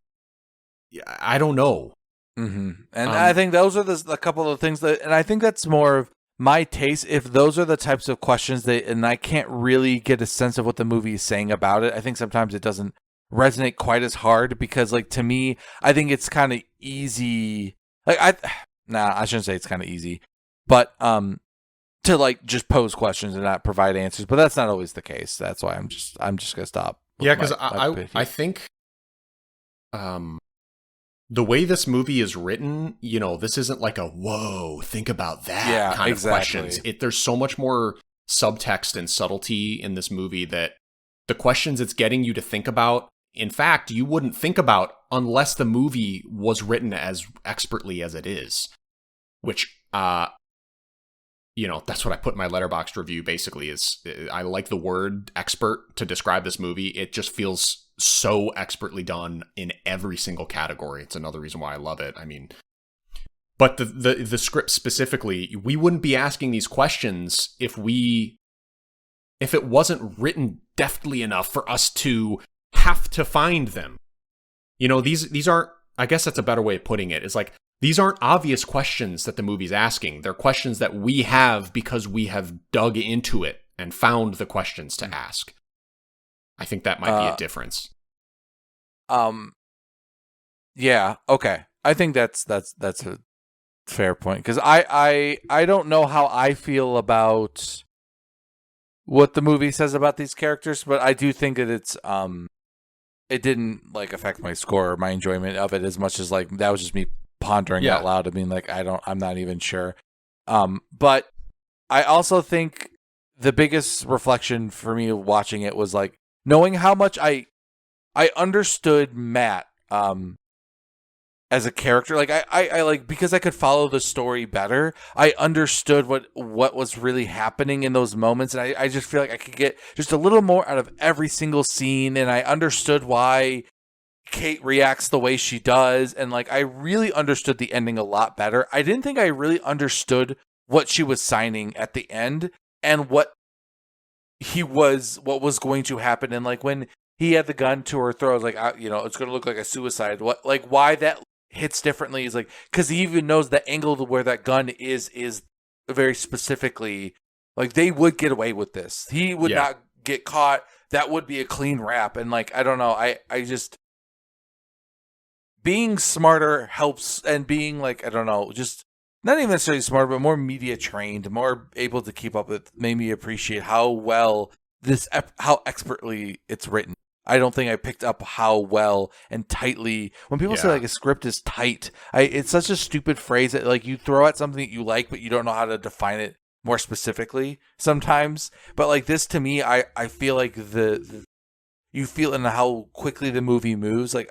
don't know. Mm-hmm. And I think those are a couple of things that, and I think that's more of my taste. If those are the types of questions that, and I can't really get a sense of what the movie is saying about it, I think sometimes it doesn't resonate quite as hard, because, like, to me, I think it's kind of easy. Like, I shouldn't say it's kind of easy. But to, like, just pose questions and not provide answers, but that's not always the case. That's why I'm just gonna stop. Yeah, because I think the way this movie is written, you know, this isn't like a whoa, think about that kind of questions. There's so much more subtext and subtlety in this movie that the questions it's getting you to think about, in fact, you wouldn't think about unless the movie was written as expertly as it is, which you know, that's what I put in my Letterboxd review, basically, is I like the word expert to describe this movie. It just feels so expertly done in every single category. It's another reason why I love it. I mean, but the script specifically, we wouldn't be asking these questions if it wasn't written deftly enough for us to have to find them. You know, these aren't, I guess that's a better way of putting it. It's like, these aren't obvious questions that the movie's asking. They're questions that we have because we have dug into it and found the questions to ask. I think that might be a difference. Yeah, okay. I think that's a fair point, because I don't know how I feel about what the movie says about these characters, but I do think that it's it didn't, like, affect my score or my enjoyment of it as much as, like, that was just me pondering Yeah. out loud. I mean, like, I'm not even sure. But I also think the biggest reflection for me watching it was like knowing how much I understood Matt as a character. Like I like, because I could follow the story better, I understood what was really happening in those moments, and I just feel like I could get just a little more out of every single scene, and I understood why Kate reacts the way she does, and like I really understood the ending a lot better. I didn't think I really understood what she was signing at the end and what was going to happen, and like when he had the gun to her throat, I was like, it's going to look like a suicide. What, like, why that hits differently is like, because he even knows the angle of where that gun is very specifically, like, they would get away with this. He would not get caught. That would be a clean wrap. And like, I don't know. I just, being smarter helps, and being like, I don't know, just not even necessarily smarter, but more media trained, more able to keep up with, made me appreciate how well how expertly it's written. I don't think I picked up how well and tightly, when people say like a script is tight, it's such a stupid phrase that like you throw at something that you like, but you don't know how to define it more specifically sometimes. But like this, to me, I feel like you feel in how quickly the movie moves. Like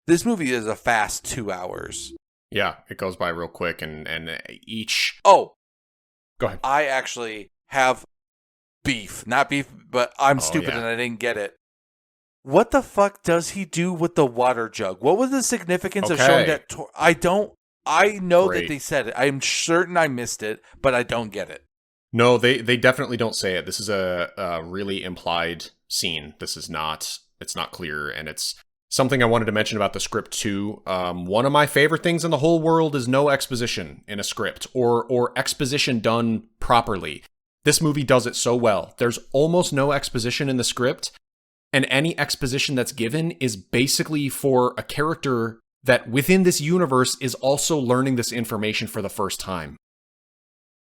this movie is a fast 2 hours. Yeah, it goes by real quick, and each... Oh, go ahead. I actually have not beef, but I'm stupid and I didn't get it. What the fuck does he do with the water jug? What was the significance of showing that? I know that they said it. I'm certain I missed it, but I don't get it. No, they definitely don't say it. This is a really implied scene. It's not clear, and it's something I wanted to mention about the script too. One of my favorite things in the whole world is no exposition in a script, or exposition done properly. This movie does it so well. There's almost no exposition in the script, and any exposition that's given is basically for a character that within this universe is also learning this information for the first time.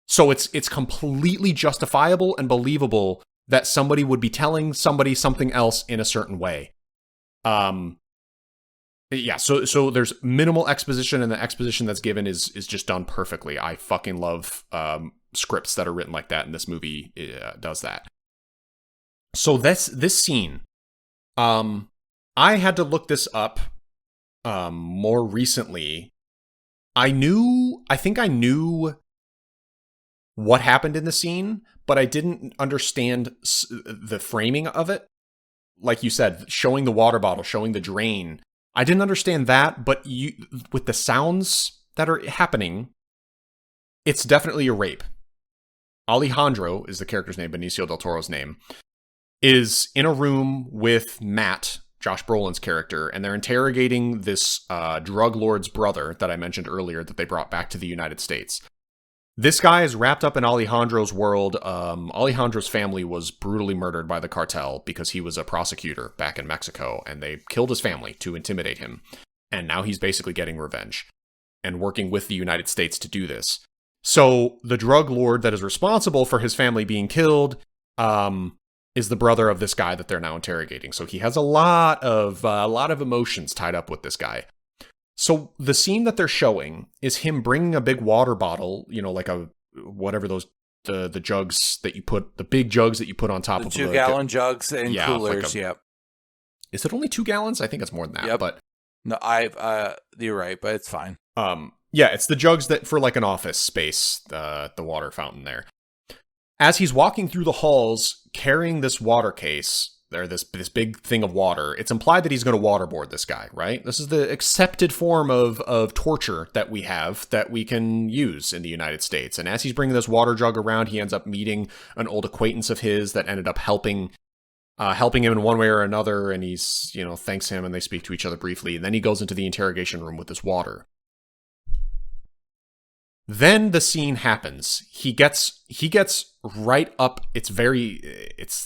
So it's completely justifiable and believable that somebody would be telling somebody something else in a certain way. So there's minimal exposition, and the exposition that's given is just done perfectly. I fucking love scripts that are written like that, and this movie does that. So this scene, I had to look this up more recently. I think I knew what happened in the scene, but I didn't understand the framing of it. Like you said, showing the water bottle, showing the drain. I didn't understand that, but with the sounds that are happening, it's definitely a rape. Alejandro is the character's name, Benicio del Toro's name, is in a room with Matt, Josh Brolin's character, and they're interrogating this drug lord's brother that I mentioned earlier that they brought back to the United States. This guy is wrapped up in Alejandro's world. Alejandro's family was brutally murdered by the cartel because he was a prosecutor back in Mexico, and they killed his family to intimidate him. And now he's basically getting revenge and working with the United States to do this. So the drug lord that is responsible for his family being killed is the brother of this guy that they're now interrogating. So he has a lot of emotions tied up with this guy. So the scene that they're showing is him bringing a big water bottle, like whatever those the jugs that you put, the big jugs that you put on top of the 2-gallon jugs and coolers. Yep. Is it only 2 gallons? I think it's more than that. Yep. But no, you're right, but it's fine. It's the jugs that for like an office space, the water fountain there. As he's walking through the halls carrying this water case, or this big thing of water, it's implied that he's going to waterboard this guy, right? This is the accepted form of torture that we have, that we can use in the United States. And as he's bringing this water jug around, he ends up meeting an old acquaintance of his that ended up helping him in one way or another. And he's, thanks him, and they speak to each other briefly. And then he goes into the interrogation room with this water. Then the scene happens. He gets right up. It's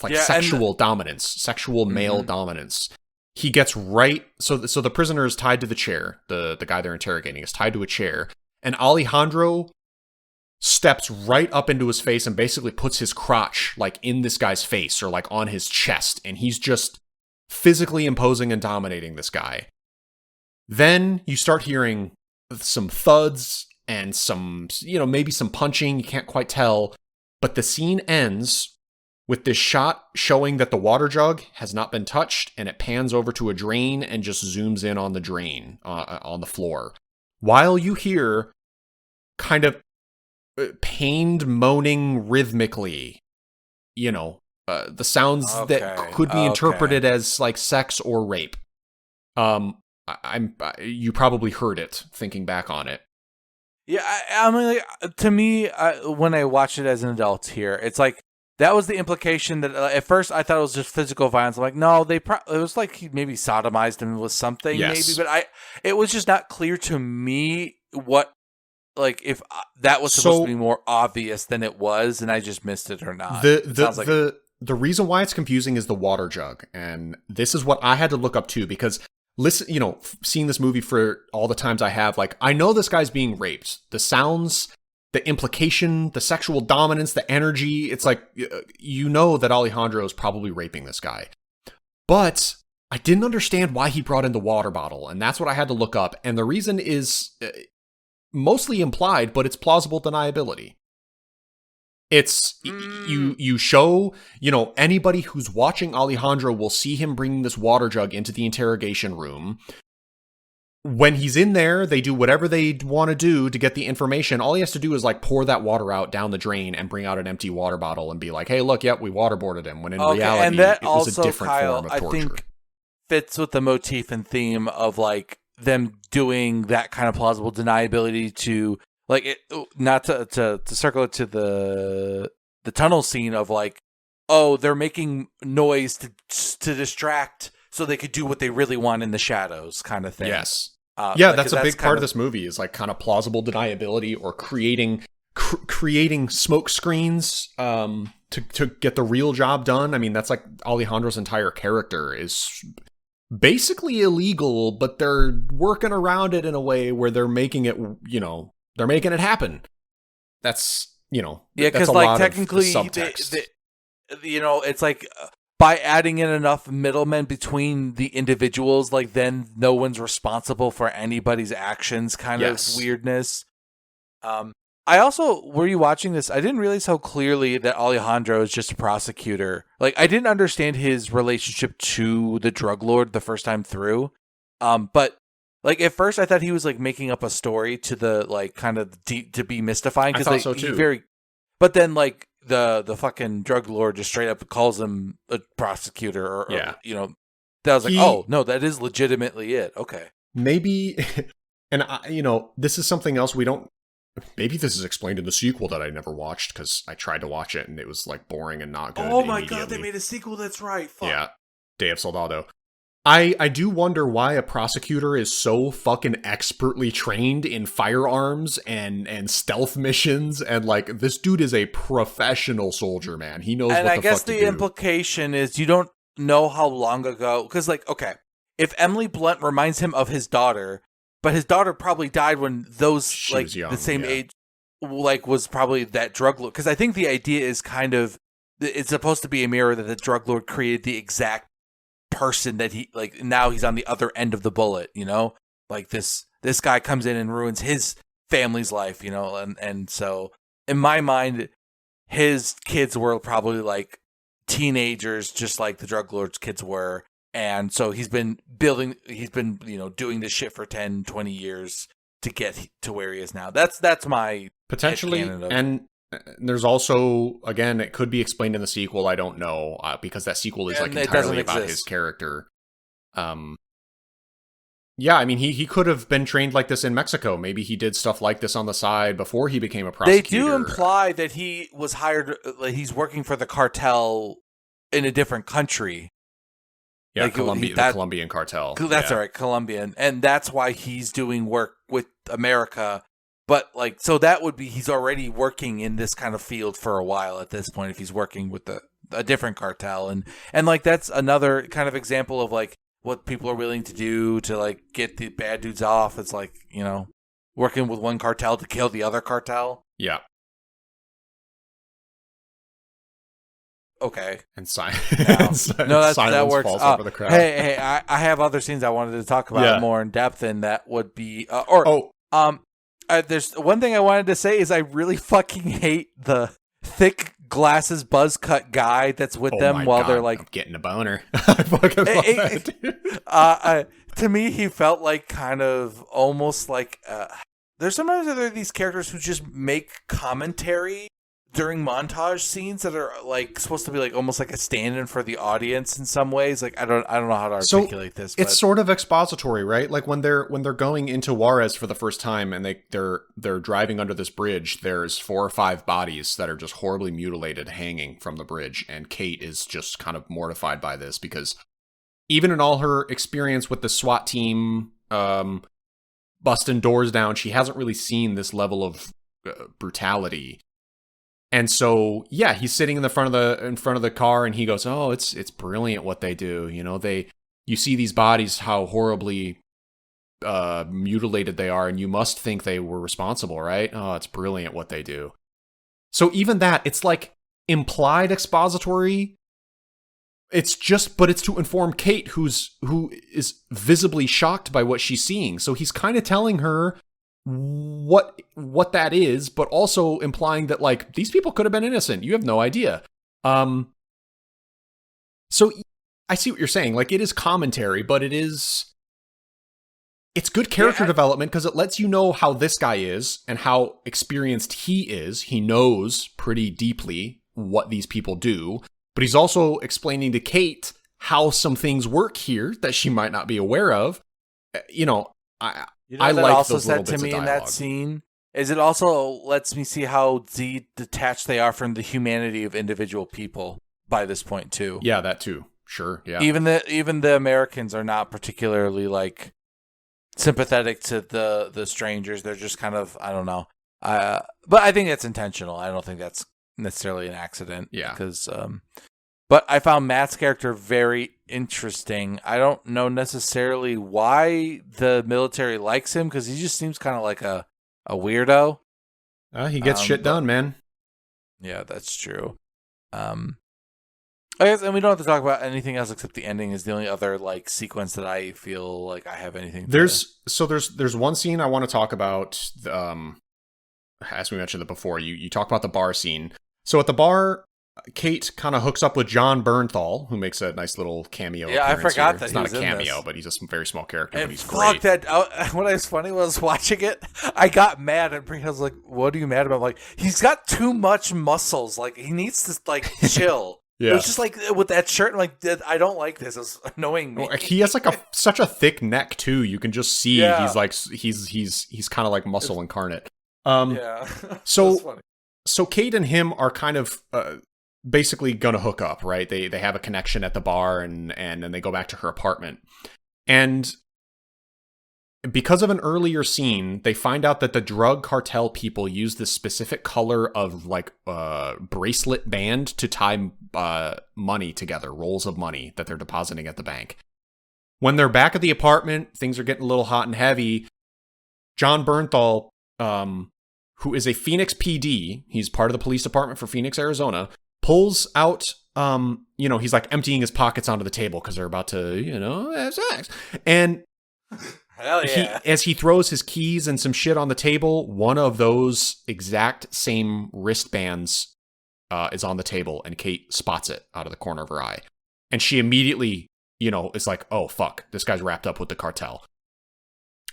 like sexual dominance, sexual male dominance. He gets right. So the prisoner is tied to the chair. The guy they're interrogating is tied to a chair, and Alejandro steps right up into his face and basically puts his crotch like in this guy's face or like on his chest, and he's just physically imposing and dominating this guy. Then you start hearing some thuds and some, maybe some punching. You can't quite tell. But the scene ends with this shot showing that the water jug has not been touched, and it pans over to a drain and just zooms in on the drain on the floor. While you hear kind of pained moaning rhythmically, the sounds that could be interpreted as like sex or rape. You probably heard it thinking back on it. Yeah, I mean, like, to me, when I watched it as an adult here, it's like that was the implication that at first I thought it was just physical violence. I'm like, no, it was like he maybe sodomized him with something, maybe, but it was just not clear to me what, like, if that was supposed to be more obvious than it was, and I just missed it or not. The reason why it's confusing is the water jug, and this is what I had to look up too, because listen, seeing this movie for all the times I have, like, I know this guy's being raped. The sounds, the implication, the sexual dominance, the energy, it's like, that Alejandro is probably raping this guy. But I didn't understand why he brought in the water bottle, and that's what I had to look up. And the reason is mostly implied, but it's plausible deniability. It's you show, anybody who's watching Alejandro will see him bringing this water jug into the interrogation room. When he's in there, they do whatever they want to do to get the information. All he has to do is like pour that water out down the drain and bring out an empty water bottle and be like, "Hey, look, yep, we waterboarded him." When in reality, and that it was also, a different Kyle, form of torture. I think fits with the motif and theme of like them doing that kind of plausible deniability to, like, it, not to circle it to the tunnel scene of like, oh, they're making noise to distract so they could do what they really want in the shadows, kind of thing. Yes. That's a big part of this movie is like kind of plausible deniability or creating smoke screens to get the real job done. I mean, that's like Alejandro's entire character is basically illegal, but they're working around it in a way where they're making it, they're making it happen. That's, because like technically, it's like by adding in enough middlemen between the individuals, like then no one's responsible for anybody's actions, kind of weirdness. I also, were you watching this? I didn't realize how clearly that Alejandro is just a prosecutor. Like, I didn't understand his relationship to the drug lord the first time through. But like at first I thought he was like making up a story to the like kind of to be mystifying. I thought so too. But then like the fucking drug lord just straight up calls him a prosecutor or that was like, oh no, that is legitimately it. Okay. Maybe, and this is something else we don't, maybe this is explained in the sequel that I never watched because I tried to watch it and it was like boring and not good. Oh my god, they made a sequel. That's right. Fuck. Yeah, Day of Soldado. I do wonder why a prosecutor is so fucking expertly trained in firearms and stealth missions, and like this dude is a professional soldier, man. He knows. And I guess the implication is you don't know how long ago, because like, okay, if Emily Blunt reminds him of his daughter, but his daughter probably died when those she like was young, the same age, like was probably that drug lord. Because I think the idea is kind of it's supposed to be a mirror that the drug lord created the exact person that he like. Now he's on the other end of the bullet, like this guy comes in and ruins his family's life, and so in my mind his kids were probably like teenagers just like the drug lord's kids were, and so he's been doing this shit for 10-20 years to get to where he is now. That's my potentially. And there's also, again, it could be explained in the sequel. I don't know, because that sequel is like entirely about his character. Yeah, I mean, he could have been trained like this in Mexico. Maybe he did stuff like this on the side before he became a prosecutor. They do imply that he was hired, like he's working for the cartel in a different country. Yeah, like, the Colombian cartel. That's all right, Colombian. And that's why he's doing work with America. But like, so that would be, he's already working in this kind of field for a while at this point if he's working with a different cartel. And like, that's another kind of example of like what people are willing to do to like get the bad dudes off. It's like, working with one cartel to kill the other cartel. Yeah. Okay. And silence. No, that works. Falls over the crowd. Hey, I have other scenes I wanted to talk about more in depth, and that would be Um, there's one thing I wanted to say is I really fucking hate the thick glasses buzz cut guy that's with Oh them my while God, they're like I'm getting a boner. I fucking love that, dude. to me, he felt like kind of almost like there's sometimes there are these characters who just make commentary during montage scenes that are like supposed to be like almost like a stand-in for the audience in some ways. Like I don't know how to articulate this. But It's sort of expository, right? Like when they're going into Juarez for the first time and they're driving under this bridge, there's 4 or 5 bodies that are just horribly mutilated hanging from the bridge, and Kate is just kind of mortified by this because even in all her experience with the SWAT team busting doors down, she hasn't really seen this level of brutality. And so, yeah, he's sitting in the front of the car, and he goes, "Oh, it's brilliant what they do. You know, you see these bodies, how horribly mutilated they are, and you must think they were responsible, right? Oh, it's brilliant what they do." So even that, it's like implied expository. It's to inform Kate, who is visibly shocked by what she's seeing. So he's kind of telling her what that is, but also implying that like these people could have been innocent. You have no idea. So I see what you're saying. Like it is commentary, but it's good character development because it lets you know how this guy is and how experienced he is. He knows pretty deeply what these people do, but he's also explaining to Kate how some things work here that she might not be aware of. You know, I that like also those little said to bits me of in dialogue. that scene is it also lets me see how detached they are from the humanity of individual people by this point too. Yeah, that too. Sure. Yeah. Even the Americans are not particularly like sympathetic to the strangers. They're just kind of, I don't know. But I think that's intentional. I don't think that's necessarily an accident. Yeah. Because but I found Matt's character very interesting. I don't know necessarily why the military likes him because he just seems kind of like a weirdo. He gets shit done, man. Yeah, that's true. I guess, and we don't have to talk about anything else except the ending is the only other like sequence that I feel like I have anything. There's one scene I want to talk about. As we mentioned it before, you talk about the bar scene. So at the bar, Kate kind of hooks up with John Bernthal, who makes a nice little cameo. Yeah, I forgot here. that it's he not was a in cameo, this. but he's a very small character. And but he's fuck great. that! What was funny was watching it. I got mad, and Bree was like, "What are you mad about?" I'm like, he's got too much muscles. Like he needs to like chill. Yeah. It was just like with that shirt. I'm like, I don't like this. It's annoying me. He has like such a thick neck too. You can just see Yeah. he's like he's kind of like muscle incarnate. Yeah. So Kate and him are kind of basically gonna hook up, right? They have a connection at the bar, and then they go back to her apartment. And because of an earlier scene, they find out that the drug cartel people use this specific color of like bracelet band to tie money together, rolls of money that they're depositing at the bank. When they're back at the apartment, things are getting a little hot and heavy. John Bernthal, who is a Phoenix PD, he's part of the police department for Phoenix, Arizona, pulls out, he's like emptying his pockets onto the table because they're about to, have sex. And hell yeah. as he throws his keys and some shit on the table, one of those exact same wristbands is on the table, and Kate spots it out of the corner of her eye. And she immediately, is like, oh, fuck, this guy's wrapped up with the cartel.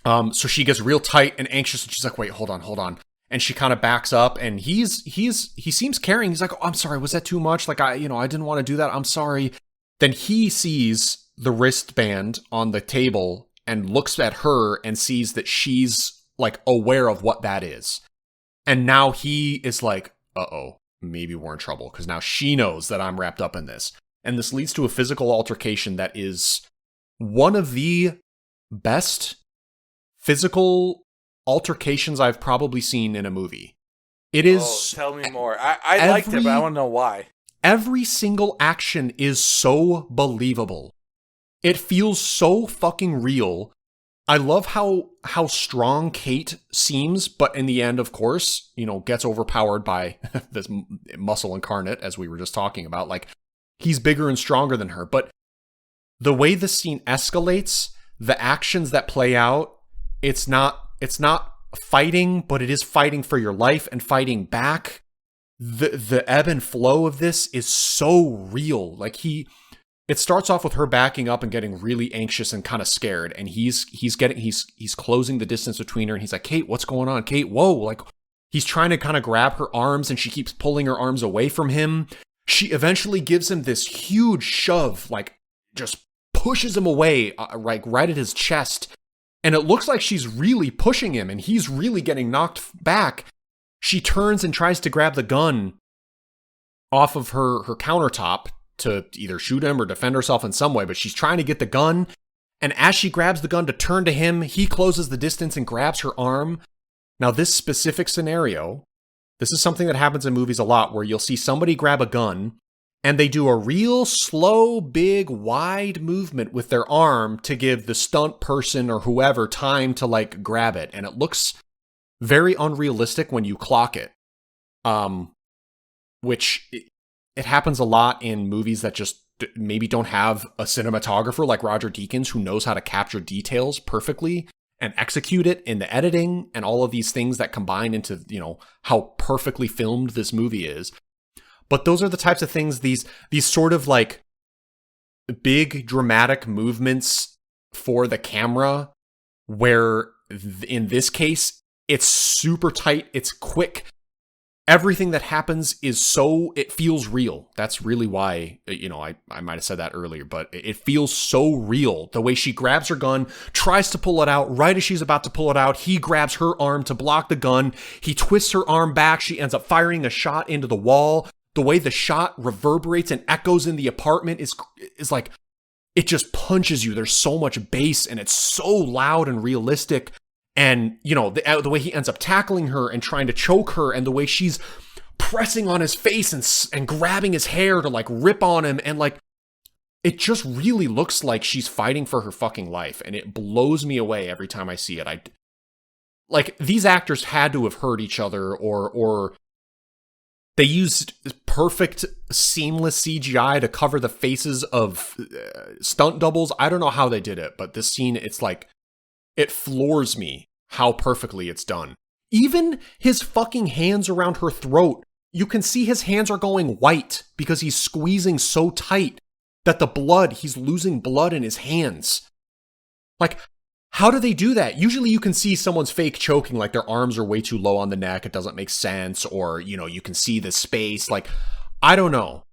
So she gets real tight and anxious, and she's like, wait, hold on. And she kind of backs up, and he seems caring. He's like, oh, I'm sorry, was that too much? Like, I didn't want to do that. I'm sorry. Then he sees the wristband on the table and looks at her and sees that she's like aware of what that is. And now he is like, uh-oh, maybe we're in trouble because now she knows that I'm wrapped up in this. And this leads to a physical altercation that is one of the best physical altercations I've probably seen in a movie. It is. Oh, tell me more. I liked it, but I want to know why. Every single action is so believable. It feels so fucking real. I love how strong Kate seems, but in the end, of course, gets overpowered by this muscle incarnate, as we were just talking about. Like, he's bigger and stronger than her. But the way the scene escalates, the actions that play out, it's not fighting, but it is fighting for your life and fighting back. The ebb and flow of this is so real. Like it starts off with her backing up and getting really anxious and kind of scared, and he's closing the distance between her, and he's like, Kate, what's going on? Kate, whoa. Like, he's trying to kind of grab her arms, and she keeps pulling her arms away from him. She eventually gives him this huge shove, like just pushes him away, like right at his chest. And it looks like she's really pushing him, and he's really getting knocked back. She turns and tries to grab the gun off of her countertop to either shoot him or defend herself in some way, but she's trying to get the gun. And as she grabs the gun to turn to him, he closes the distance and grabs her arm. Now, this specific scenario, this is something that happens in movies a lot, where you'll see somebody grab a gun and they do a real slow, big, wide movement with their arm to give the stunt person or whoever time to like grab it. And it looks very unrealistic when you clock it. Which it happens a lot in movies that just maybe don't have a cinematographer like Roger Deakins who knows how to capture details perfectly and execute it in the editing and all of these things that combine into, you know, how perfectly filmed this movie is. But those are the types of things, these sort of like big dramatic movements for the camera, where in this case, it's super tight, it's quick. Everything that happens is it feels real. That's really why, you know, I might have said that earlier, but it feels so real. The way she grabs her gun, tries to pull it out, right as she's about to pull it out, he grabs her arm to block the gun. He twists her arm back. She ends up firing a shot into the wall. The way the shot reverberates and echoes in the apartment is like, it just punches you. There's so much bass and it's so loud and realistic. And, you know, the way he ends up tackling her and trying to choke her, and the way she's pressing on his face and grabbing his hair to like rip on him. And like, it just really looks like she's fighting for her fucking life. And it blows me away every time I see it. Like, these actors had to have heard each other, or they used perfect, seamless CGI to cover the faces of stunt doubles. I don't know how they did it, but this scene, it's like, it floors me how perfectly it's done. Even his fucking hands around her throat, you can see his hands are going white because he's squeezing so tight that he's losing blood in his hands. Like, how do they do that? Usually you can see someone's fake choking, like their arms are way too low on the neck, it doesn't make sense, or, you know, you can see the space. Like, I don't know.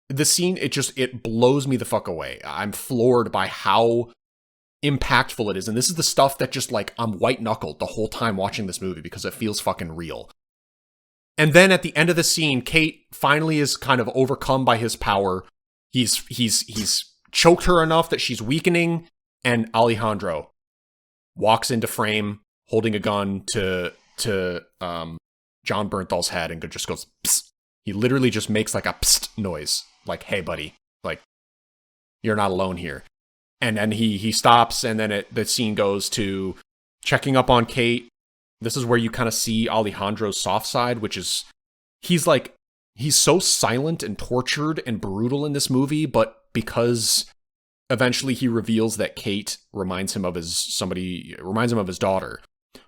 The scene, it blows me the fuck away. I'm floored by how impactful it is. And this is the stuff that just like, I'm white knuckled the whole time watching this movie because it feels fucking real. And then at the end of the scene, Kate finally is kind of overcome by his power. He's choked her enough that she's weakening, and Alejandro walks into frame holding a gun to John Bernthal's head and just goes, psst. He literally just makes like a psst noise, like, hey buddy, like, you're not alone here. And then he stops, and then the scene goes to checking up on Kate. This is where you kind of see Alejandro's soft side, which is, he's so silent and tortured and brutal in this movie, but because eventually he reveals that Kate reminds him of his daughter.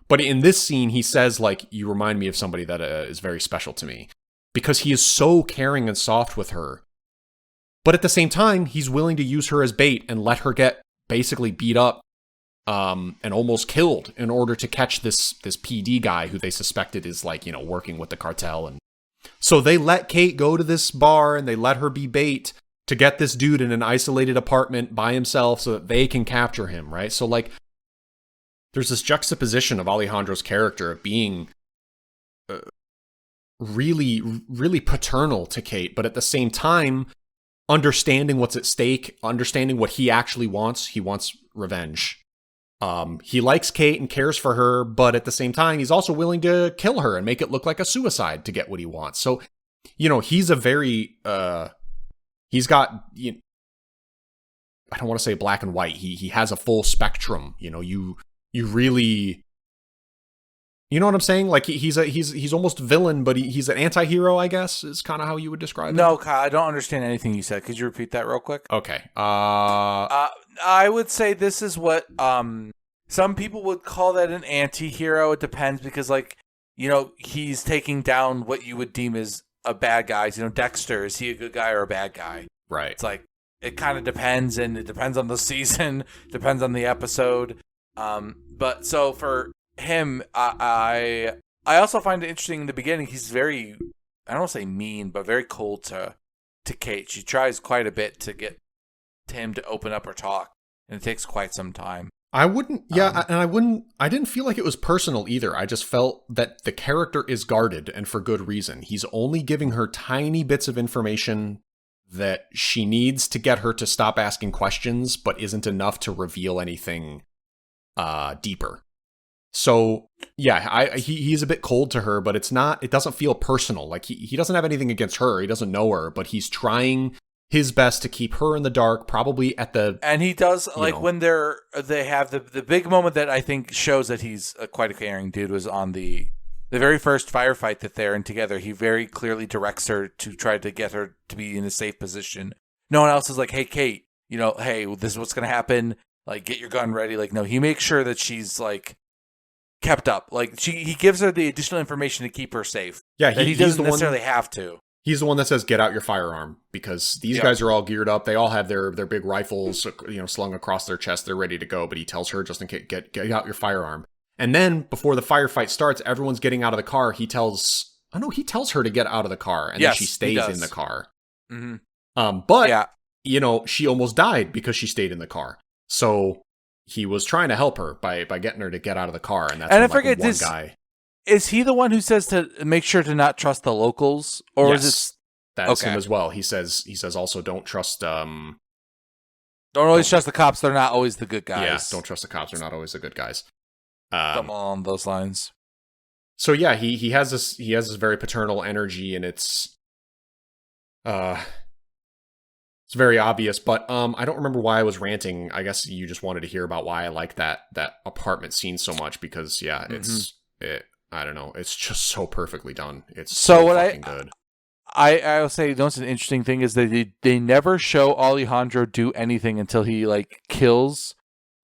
But in this scene, he says, like, you remind me of somebody that is very special to me, because he is so caring and soft with her. But at the same time, he's willing to use her as bait and let her get basically beat up and almost killed in order to catch this PD guy who they suspected is, like, you know, working with the cartel. And so they let Kate go to this bar and they let her be bait to get this dude in an isolated apartment by himself so that they can capture him, right? So, like, there's this juxtaposition of Alejandro's character of being really, really paternal to Kate, but at the same time, understanding what's at stake, understanding what he actually wants. He wants revenge. He likes Kate and cares for her, but at the same time, he's also willing to kill her and make it look like a suicide to get what he wants. So, you know, he's a very, he's got, I don't want to say black and white. He has a full spectrum. You know, you really, you know what I'm saying? Like, he's almost villain, but he's an anti-hero, I guess, is kind of how you would describe it. No, Kyle, I don't understand anything you said. Could you repeat that real quick? Okay. I would say this is what some people would call that an anti-hero. It depends because, like, he's taking down what you would deem as a bad guy. Dexter, is he a good guy or a bad guy? Right. It's like, it kind of depends, and it depends on the season, depends on the episode. But so for him, I also find it interesting in the beginning. He's very, I don't want to say mean, but very cold to Kate. She tries quite a bit to get him to open up or talk, and it takes quite some time. I didn't feel like it was personal either. I just felt that the character is guarded, and for good reason. He's only giving her tiny bits of information that she needs to get her to stop asking questions, but isn't enough to reveal anything deeper. So yeah, he's a bit cold to her, but it doesn't feel personal. Like he doesn't have anything against her. He doesn't know her, but he's trying his best to keep her in the dark, probably and he does, like, when they have the big moment that I think shows that he's quite a caring dude was on the very first firefight that they're in together. He very clearly directs her to try to get her to be in a safe position. No one else is like, hey, Kate, hey, this is what's going to happen. Like, get your gun ready. Like, no, he makes sure that she's, like, kept up. Like, he gives her the additional information to keep her safe. Yeah, he doesn't necessarily have to. He's the one that says, get out your firearm, because these guys are all geared up. They all have their big rifles, slung across their chest. They're ready to go. But he tells her, just in case, get out your firearm. And then before the firefight starts, everyone's getting out of the car. He tells her to get out of the car, and then she stays in the car. Mm-hmm. But she almost died because she stayed in the car. So he was trying to help her by getting her to get out of the car, and that's and when, I forget one this guy. Is he the one who says to make sure to not trust the locals, or yes, is it? That's him as well. He says also don't trust. Don't always trust the cops. They're not always the good guys. Yeah, don't trust the cops. They're not always the good guys. Something along those lines. So yeah, he has this very paternal energy, and it's very obvious. But I don't remember why I was ranting. I guess you just wanted to hear about why I like that apartment scene so much, because I don't know, it's just so perfectly done. It's so fucking good. I will say, an interesting thing is that they never show Alejandro do anything until he, like, kills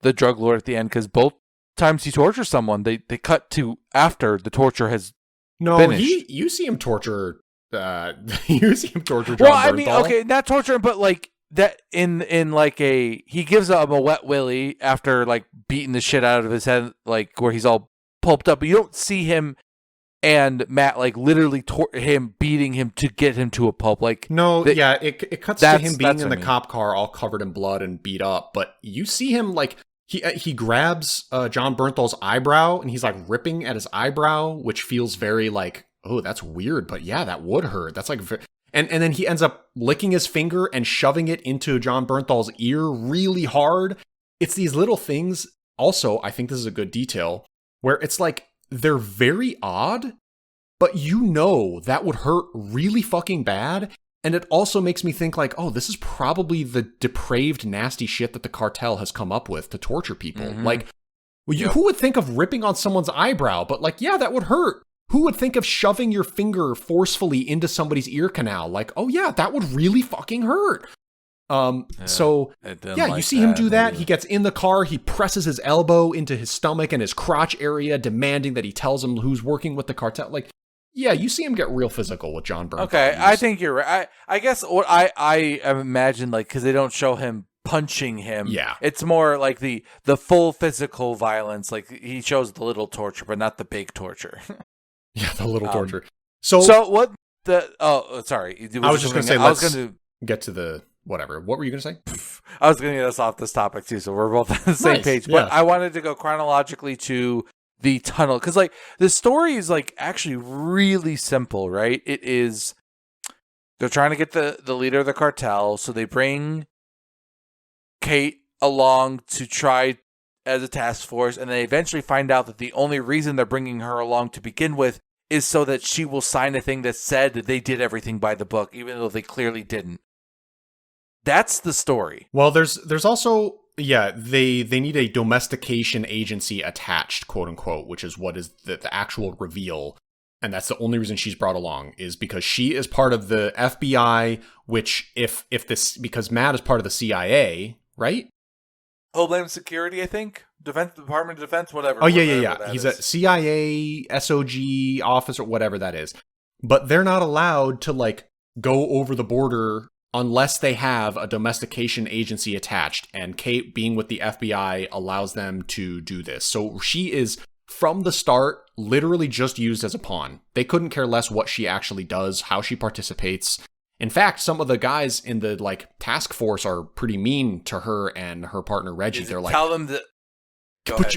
the drug lord at the end, because both times he tortures someone, they cut to after the torture has finished. You see him torture John well, I Bernthal. mean, okay, not torture him, but like that in like he gives him a wet willy after, like, beating the shit out of his head, like, where he's all pulped up, but you don't see him and Matt, like, literally him beating him to get him to a pulp. Like, no, it cuts to him being in the cop car all covered in blood and beat up, but you see him, like, he grabs John Bernthal's eyebrow, and he's, like, ripping at his eyebrow, which feels very, like, oh, that's weird, but yeah, that would hurt. That's, like, and then he ends up licking his finger and shoving it into John Bernthal's ear really hard. It's these little things. Also, I think this is a good detail, where it's like, they're very odd, but that would hurt really fucking bad. And it also makes me think, like, oh, this is probably the depraved, nasty shit that the cartel has come up with to torture people. Mm-hmm. Like, who would think of ripping on someone's eyebrow? But, like, yeah, that would hurt. Who would think of shoving your finger forcefully into somebody's ear canal? Like, oh yeah, that would really fucking hurt. You see him do that. He gets in the car, he presses his elbow into his stomach and his crotch area, demanding that he tells him who's working with the cartel. Like, yeah, you see him get real physical with John Bernthal. Okay, I think you're right. I guess what I imagine, like, because they don't show him punching him. Yeah. It's more like the full physical violence. Like, he shows the little torture, but not the big torture. Yeah, the little torture. So what the... Oh, sorry. I was just going to say, let's get to the... Whatever. What were you going to say? I was going to get us off this topic, too, so we're both on the same page. But I wanted to go chronologically to the tunnel, because, like, the story is, like, actually really simple, right? It is... They're trying to get the leader of the cartel, so they bring Kate along to try as a task force, and they eventually find out that the only reason they're bringing her along to begin with is so that she will sign a thing that said that they did everything by the book, even though they clearly didn't. That's the story. Well, there's also, they need a domestication agency attached, quote unquote, which is what is the actual reveal. And that's the only reason she's brought along, is because she is part of the FBI, which because Matt is part of the CIA, right? Homeland Security, I think. Department of Defense, whatever. Oh, yeah, whatever yeah. that He's is. a CIA, SOG officer, whatever that is. But they're not allowed to, like, go over the border unless they have a domestication agency attached. And Kate, being with the FBI, allows them to do this. So she is, from the start, literally just used as a pawn. They couldn't care less what she actually does, how she participates. In fact, some of the guys in the, like, task force are pretty mean to her and her partner Reggie. They're like, tell them to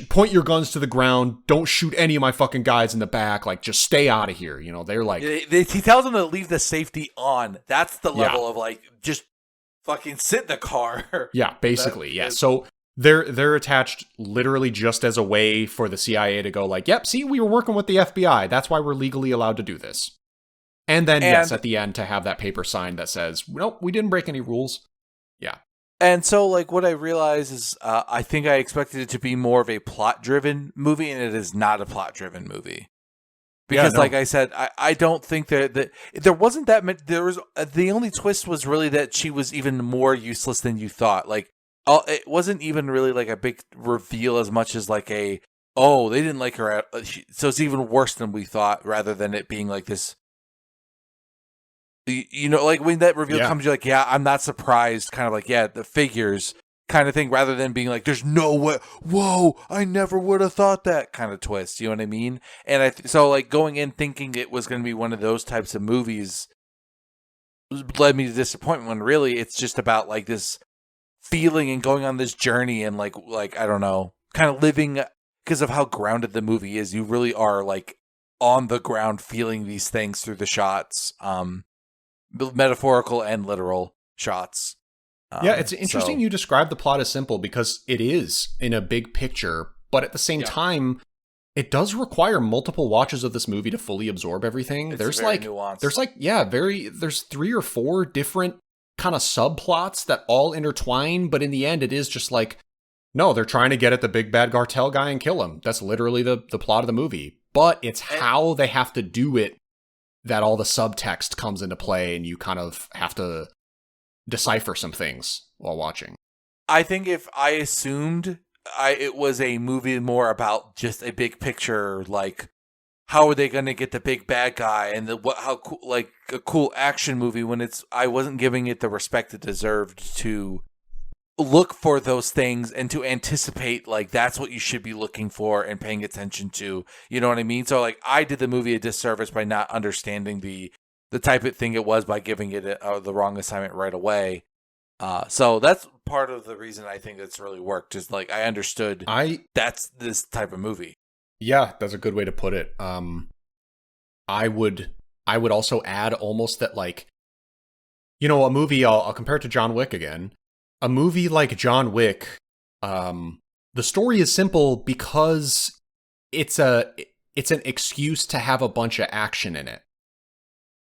point your guns to the ground. Don't shoot any of my fucking guys in the back. Like, just stay out of here. You know, they're like, he tells them to leave the safety on. That's the level of like, just fucking sit in the car. Yeah, basically, yeah. So they're attached literally just as a way for the CIA to go like, yep, see, we were working with the FBI. That's why we're legally allowed to do this. And then, yes, at the end, to have that paper signed that says, nope, we didn't break any rules. Yeah. And so, like, what I realize is I think I expected it to be more of a plot-driven movie, and it is not a plot-driven movie. Because, like I said, I don't think that there wasn't that much. There was the only twist was really that she was even more useless than you thought. Like, it wasn't even really like a big reveal as much as like they didn't like her. So it's even worse than we thought, rather than it being like this. You know, like when that reveal comes, you're like, yeah, I'm not surprised. Kind of like, yeah, the figures kind of thing, rather than being like, there's no way. Whoa, I never would have thought that kind of twist. You know what I mean? And so like going in thinking it was going to be one of those types of movies led me to disappointment when really it's just about like this feeling and going on this journey and like I don't know, kind of living because of how grounded the movie is. You really are like on the ground feeling these things through the shots. Metaphorical and literal shots. Yeah, it's interesting you describe the plot as simple because it is in a big picture, but at the same time, it does require multiple watches of this movie to fully absorb everything. There's there's 3 or 4 different kind of subplots that all intertwine, but in the end, it is just like, no, they're trying to get at the big bad cartel guy and kill him. That's literally the plot of the movie. But it's how they have to do it that all the subtext comes into play, and you kind of have to decipher some things while watching. I think if I assumed it was a movie more about just a big picture, like how are they going to get the big bad guy and how cool, like a cool action movie, when I wasn't giving it the respect it deserved to look for those things and to anticipate like that's what you should be looking for and paying attention to. You know what I mean? So like I did the movie a disservice by not understanding the type of thing it was by giving it the wrong assignment right away. So that's part of the reason I think it's really worked, is like I understood that's this type of movie. Yeah, that's a good way to put it. I would also add almost that, like, you know, a movie, I'll compare it to John Wick again. A movie like John Wick, the story is simple because it's an excuse to have a bunch of action in it.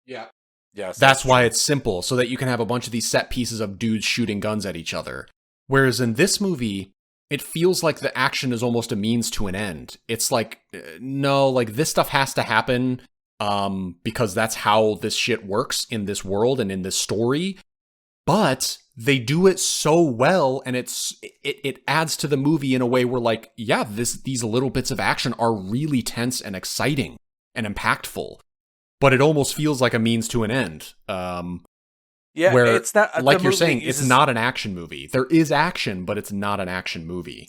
Yeah. Yes. That's why it's simple, so that you can have a bunch of these set pieces of dudes shooting guns at each other. Whereas in this movie, it feels like the action is almost a means to an end. It's like, no, like this stuff has to happen because that's how this shit works in this world and in this story. But they do it so well, and it adds to the movie in a way where, like, yeah, these little bits of action are really tense and exciting and impactful. But it almost feels like a means to an end. Yeah, where, it's not like you're saying, it's not an action movie. There is action, but it's not an action movie.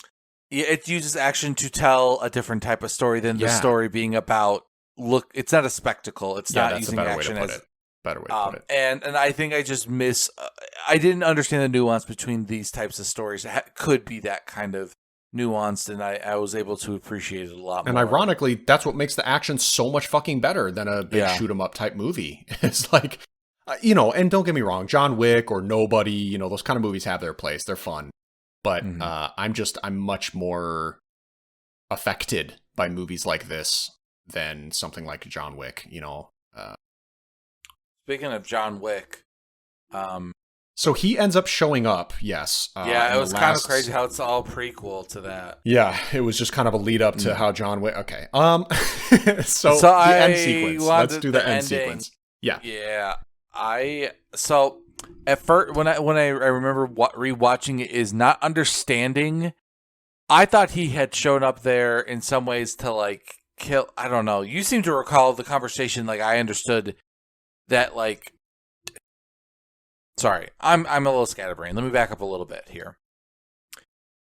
Yeah, it uses action to tell a different type of story than the story being about. Look, it's not a spectacle. It's not that's using a better action way to put it. Better way to put it. And I think I just I didn't understand the nuance between these types of stories. It could be that kind of nuanced, and I was able to appreciate it a lot more. And ironically, that's what makes the action so much fucking better than a big shoot 'em up type movie. It's like, you know, and don't get me wrong, John Wick or Nobody, you know, those kind of movies have their place. They're fun. But I'm much more affected by movies like this than something like John Wick, you know. Speaking of John Wick, so he ends up showing up, yes. Yeah, it was kind of crazy how it's all prequel to that. Yeah, it was just kind of a lead up to how John Wick. Okay, so the end sequence. Let's do the end sequence. Yeah, yeah. So At first, when I remember rewatching it, is not understanding. I thought he had shown up there in some ways to like kill. I don't know. You seem to recall the conversation like I understood that like. Sorry, I'm a little scatterbrained. Let me back up a little bit here.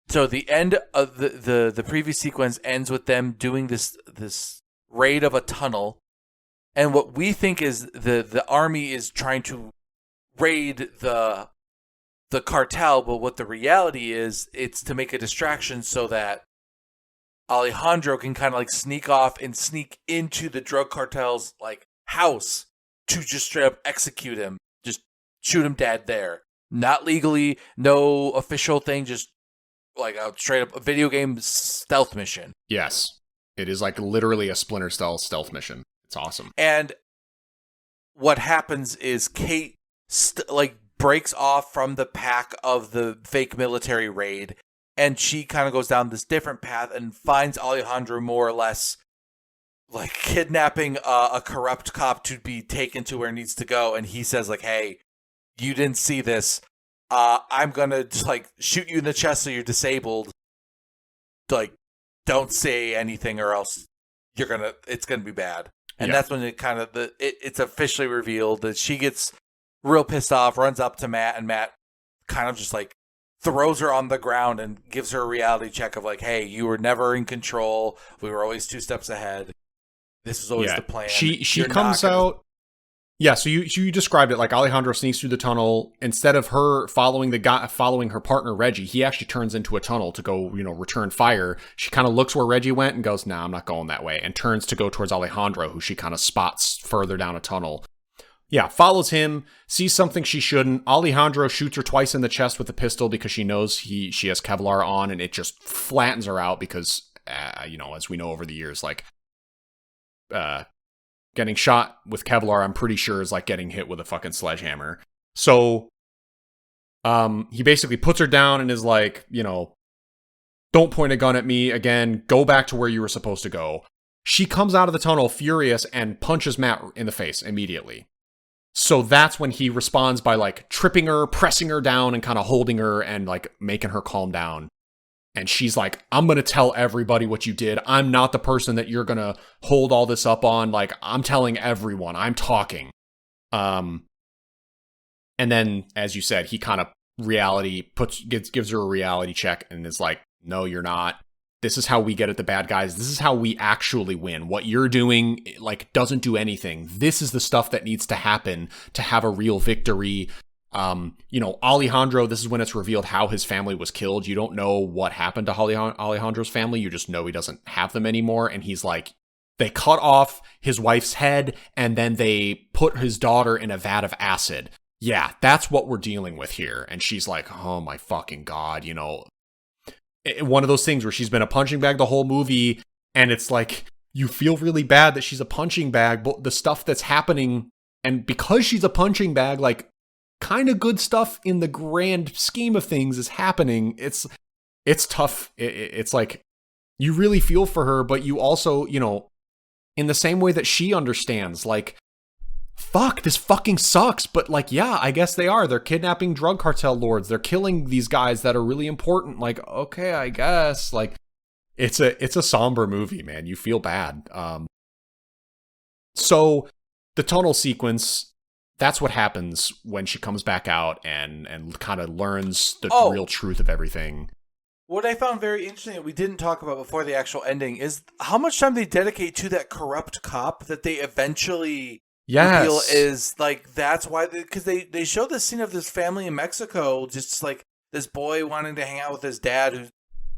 So the end of the previous sequence ends with them doing this raid of a tunnel, and what we think is the army is trying to raid the cartel, but what the reality is, it's to make a distraction so that Alejandro can kind of like sneak off and sneak into the drug cartel's like house to just straight up execute him, just shoot him dead there. Not legally, no official thing, just like a straight up video game stealth mission. Yes. It is like literally a Splinter Cell stealth mission. It's awesome. And what happens is Kate like breaks off from the pack of the fake military raid, and she kind of goes down this different path and finds Alejandro more or less like kidnapping a corrupt cop to be taken to where he needs to go. And he says like, hey, you didn't see this. I'm going to just like shoot you in the chest so you're disabled. Like, don't say anything or else it's going to be bad. And that's when it kind of, it's officially revealed that she gets real pissed off, runs up to Matt, and Matt kind of just like throws her on the ground and gives her a reality check of like, hey, you were never in control. We were always 2 steps ahead. This was always the plan. She comes out. Yeah, so you described it like Alejandro sneaks through the tunnel. Instead of her following her partner Reggie, he actually turns into a tunnel to go, return fire. She kind of looks where Reggie went and goes, "Nah, I'm not going that way," and turns to go towards Alejandro, who she kind of spots further down a tunnel. Yeah, follows him, sees something she shouldn't. Alejandro shoots her twice in the chest with a pistol because she knows she has Kevlar on, and it just flattens her out because, as we know over the years, like, getting shot with Kevlar, I'm pretty sure is like getting hit with a fucking sledgehammer. So, he basically puts her down and is like, don't point a gun at me again. Go back to where you were supposed to go. She comes out of the tunnel furious and punches Matt in the face immediately. So that's when he responds by like tripping her, pressing her down, and kind of holding her and like making her calm down. And she's like, I'm going to tell everybody what you did. I'm not the person that you're going to hold all this up on. Like, I'm telling everyone. I'm talking. And then, as you said, he kind of gives her a reality check and is like, no, you're not. This is how we get at the bad guys. This is how we actually win. What you're doing, like, doesn't do anything. This is the stuff that needs to happen to have a real victory. Alejandro, this is when it's revealed how his family was killed. You don't know what happened to Alejandro's family. You just know he doesn't have them anymore. And he's like, they cut off his wife's head and then they put his daughter in a vat of acid. Yeah, that's what we're dealing with here. And she's like, oh my fucking God, one of those things where she's been a punching bag the whole movie. And it's like, you feel really bad that she's a punching bag, but the stuff that's happening, and because she's a punching bag, like, kind of good stuff in the grand scheme of things is happening. It's tough. It's like you really feel for her, but you also, in the same way that she understands, like, fuck, this fucking sucks. But like, yeah, I guess they are. They're kidnapping drug cartel lords. They're killing these guys that are really important. Like, okay, I guess. Like, it's a somber movie, man. You feel bad. So the tunnel sequence, that's what happens when she comes back out and kind of learns the real truth of everything. What I found very interesting that we didn't talk about before the actual ending is how much time they dedicate to that corrupt cop that they eventually reveal is like, that's why, because they show this scene of this family in Mexico, just like this boy wanting to hang out with his dad who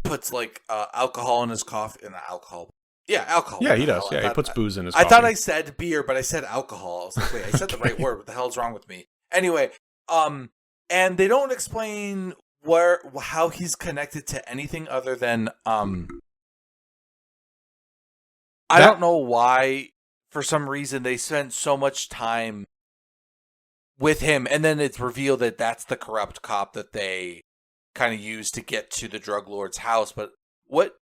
puts like alcohol in his coffee. Not alcohol. Yeah, alcohol. Yeah, he does. Yeah, he puts booze in his coffee. I thought I said beer, but I said alcohol. I was like, wait, I said the right word. What the hell's wrong with me? Anyway, and they don't explain how he's connected to anything other than I don't know why, for some reason, they spent so much time with him, and then it's revealed that that's the corrupt cop that they kind of use to get to the drug lord's house. But what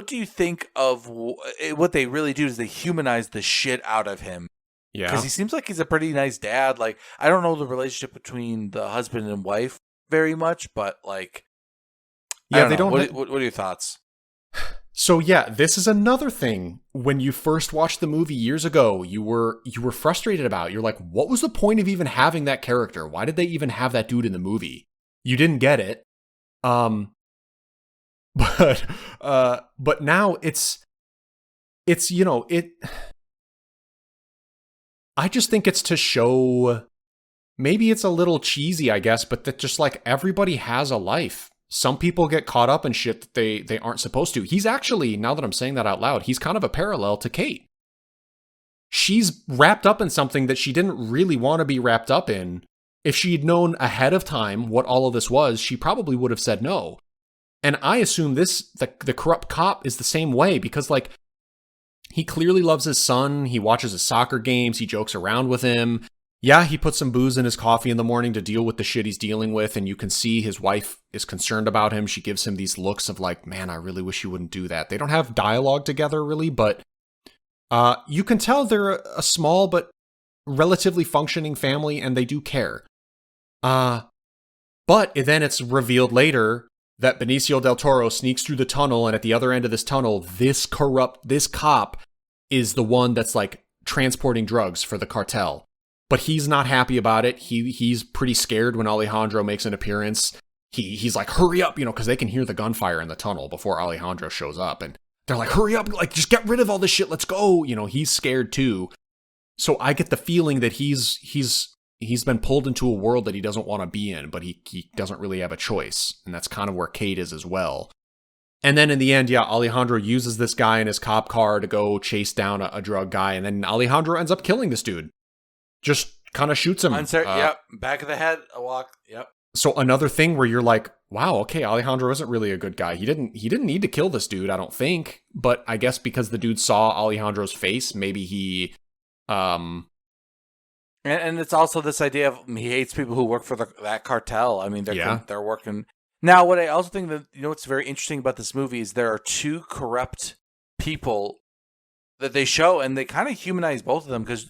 do you think of what they really do is they humanize the shit out of him Yeah. Because he seems like he's a pretty nice dad. Like, I don't know the relationship between the husband and wife very much, but like, I Yeah, don't they know. don't. What are your thoughts? So yeah, this is another thing. When you first watched the movie years ago, you were frustrated about. You're like, what was the point of even having that character? Why did they even have that dude in the movie? You didn't get it. Um, but now it's you know it. I just think it's to show. Maybe it's a little cheesy, I guess, but that just like everybody has a life. Some people get caught up in shit that they aren't supposed to. He's actually, now that I'm saying that out loud, he's kind of a parallel to Kate. She's wrapped up in something that she didn't really want to be wrapped up in. If she'd known ahead of time what all of this was, she probably would have said no. And I assume the corrupt cop is the same way because, like, he clearly loves his son. He watches his soccer games. He jokes around with him. Yeah, he puts some booze in his coffee in the morning to deal with the shit he's dealing with, and you can see his wife is concerned about him. She gives him these looks of like, man, I really wish you wouldn't do that. They don't have dialogue together really, but you can tell they're a small but relatively functioning family, and they do care. But then it's revealed later that Benicio del Toro sneaks through the tunnel, and at the other end of this tunnel, this cop is the one that's like transporting drugs for the cartel. But he's not happy about it. He's pretty scared when Alejandro makes an appearance. He's like, hurry up, because they can hear the gunfire in the tunnel before Alejandro shows up. And they're like, hurry up, like, just get rid of all this shit, let's go. He's scared too. So I get the feeling that he's been pulled into a world that he doesn't want to be in, but he doesn't really have a choice. And that's kind of where Kate is as well. And then in the end, yeah, Alejandro uses this guy in his cop car to go chase down a drug guy. And then Alejandro ends up killing this dude. Just kind of shoots him. Yep, back of the head, a walk. Yep. So another thing where you're like, wow, okay, Alejandro isn't really a good guy. He didn't need to kill this dude, I don't think. But I guess because the dude saw Alejandro's face, maybe he And it's also this idea of he hates people who work for that cartel. I mean, they're working. Now, what I also think that, what's very interesting about this movie is there are two corrupt people that they show, and they kind of humanize both of them because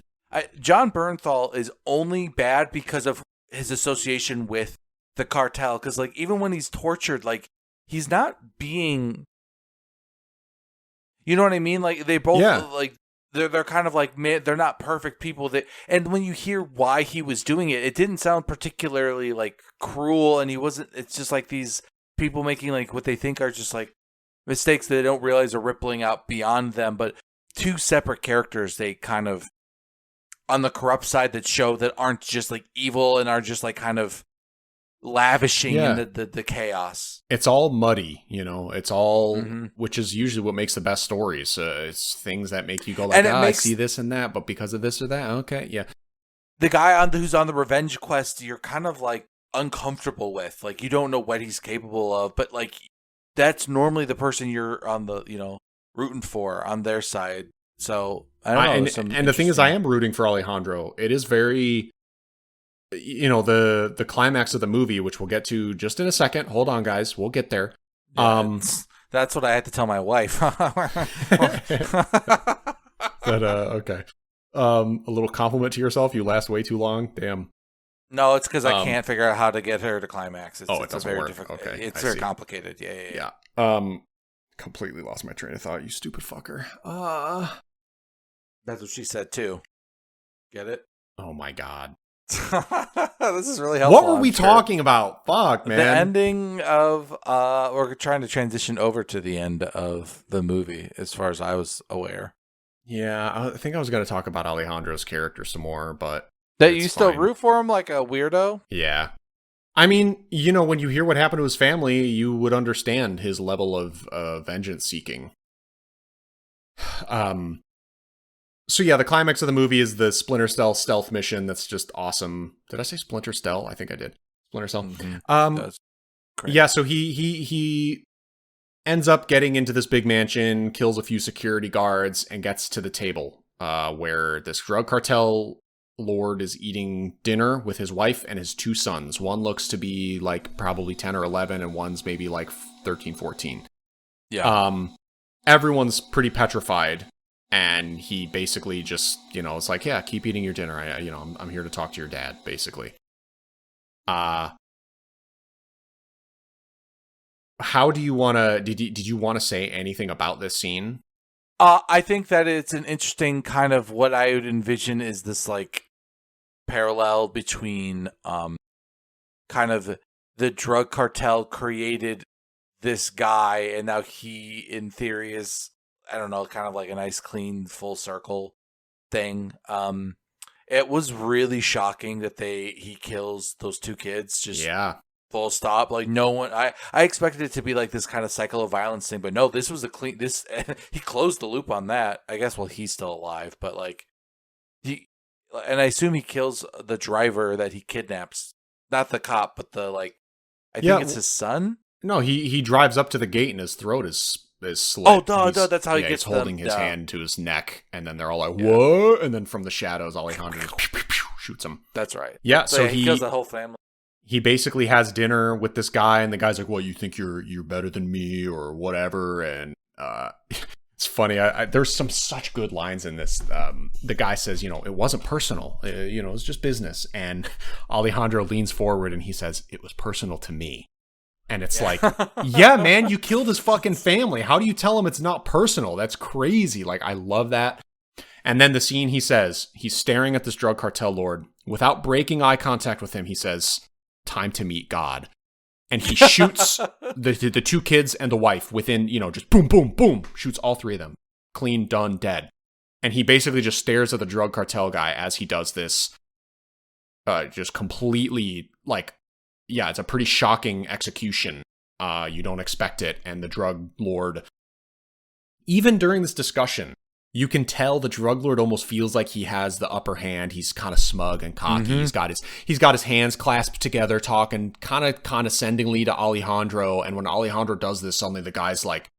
John Bernthal is only bad because of his association with the cartel. Because, like, even when he's tortured, like, he's not being, you know what I mean? Like, they both, like, they're kind of like, man, they're not perfect people. And when you hear why he was doing it, it didn't sound particularly, like, cruel. And it's just like these people making, like, what they think are just, like, mistakes that they don't realize are rippling out beyond them. But two separate characters, they kind of, on the corrupt side, that show that aren't just like evil and are just like kind of lavishing in the chaos. It's all muddy, it's all, which is usually what makes the best stories. It's things that make you go like, I see this and that, but because of this or that, okay, yeah. The guy who's on the revenge quest, you're kind of like uncomfortable with, like, you don't know what he's capable of, but like that's normally the person you're on the, rooting for on their side. So I don't know. And the thing is, I am rooting for Alejandro. It is very, the climax of the movie, which we'll get to just in a second. Hold on, guys. We'll get there. Yeah, that's what I had to tell my wife. Okay. A little compliment to yourself. You last way too long. Damn. No, it's because I can't figure out how to get her to climax. It doesn't very work. difficult. Okay, it's very complicated. Yeah. Completely lost my train of thought. You stupid fucker. That's what she said too. Get it? Oh my god. This is really helpful. What were we talking about? Fuck, man. The ending of we're trying to transition over to the end of the movie, as far as I was aware. Yeah, I think I was going to talk about Alejandro's character some more, but that you still root for him like a weirdo? Yeah. I mean, when you hear what happened to his family, you would understand his level of vengeance seeking. So yeah, the climax of the movie is the Splinter Cell stealth mission. That's just awesome. Did I say Splinter Cell? I think I did. Splinter Cell. Mm-hmm. Yeah. So he ends up getting into this big mansion, kills a few security guards, and gets to the table where this drug cartel lord is eating dinner with his wife and his two sons. One looks to be like probably 10 or 11, and one's maybe like 13, 14. Yeah. Everyone's pretty petrified. And he basically just, it's like, yeah, keep eating your dinner. I'm here to talk to your dad, basically. How do you want to, did you want to say anything about this scene? I think that it's an interesting kind of what I would envision is this like parallel between kind of the drug cartel created this guy, and now he in theory is, I don't know, kind of like a nice clean full circle thing. It was really shocking that he kills those two kids just full stop. Like no one, I expected it to be like this kind of cycle of violence thing, but no, this was he closed the loop on that. I guess he's still alive, but like and I assume he kills the driver that he kidnaps, not the cop, but I think it's his son. No, he drives up to the gate and his throat is slit. Oh, duh, that's how he gets he's holding his hand to his neck, and then they're all like, Yeah. "What?" And then from the shadows, Alejandro just shoots him. That's right. Yeah, so he kills the whole family. He basically has dinner with this guy, and the guy's like, "Well, you think you're better than me, or whatever?" And it's funny. There's some such good lines in this. The guy says, "It wasn't personal. It was just business." And Alejandro leans forward and he says, "It was personal to me." And it's like, yeah, man, you killed his fucking family. How do you tell him it's not personal? That's crazy. Like, I love that. And then the scene, he says, he's staring at this drug cartel lord. Without breaking eye contact with him, he says, "Time to meet God." And he shoots the two kids and the wife within, just boom, boom, boom. Shoots all three of them. Clean, done, dead. And he basically just stares at the drug cartel guy as he does this. Just completely, like, yeah, it's a pretty shocking execution. You don't expect it. And the drug lord, even during this discussion, you can tell the drug lord almost feels like he has the upper hand. He's kind of smug and cocky. Mm-hmm. He's got his hands clasped together, talking kind of condescendingly to Alejandro. And when Alejandro does this, suddenly the guy's like,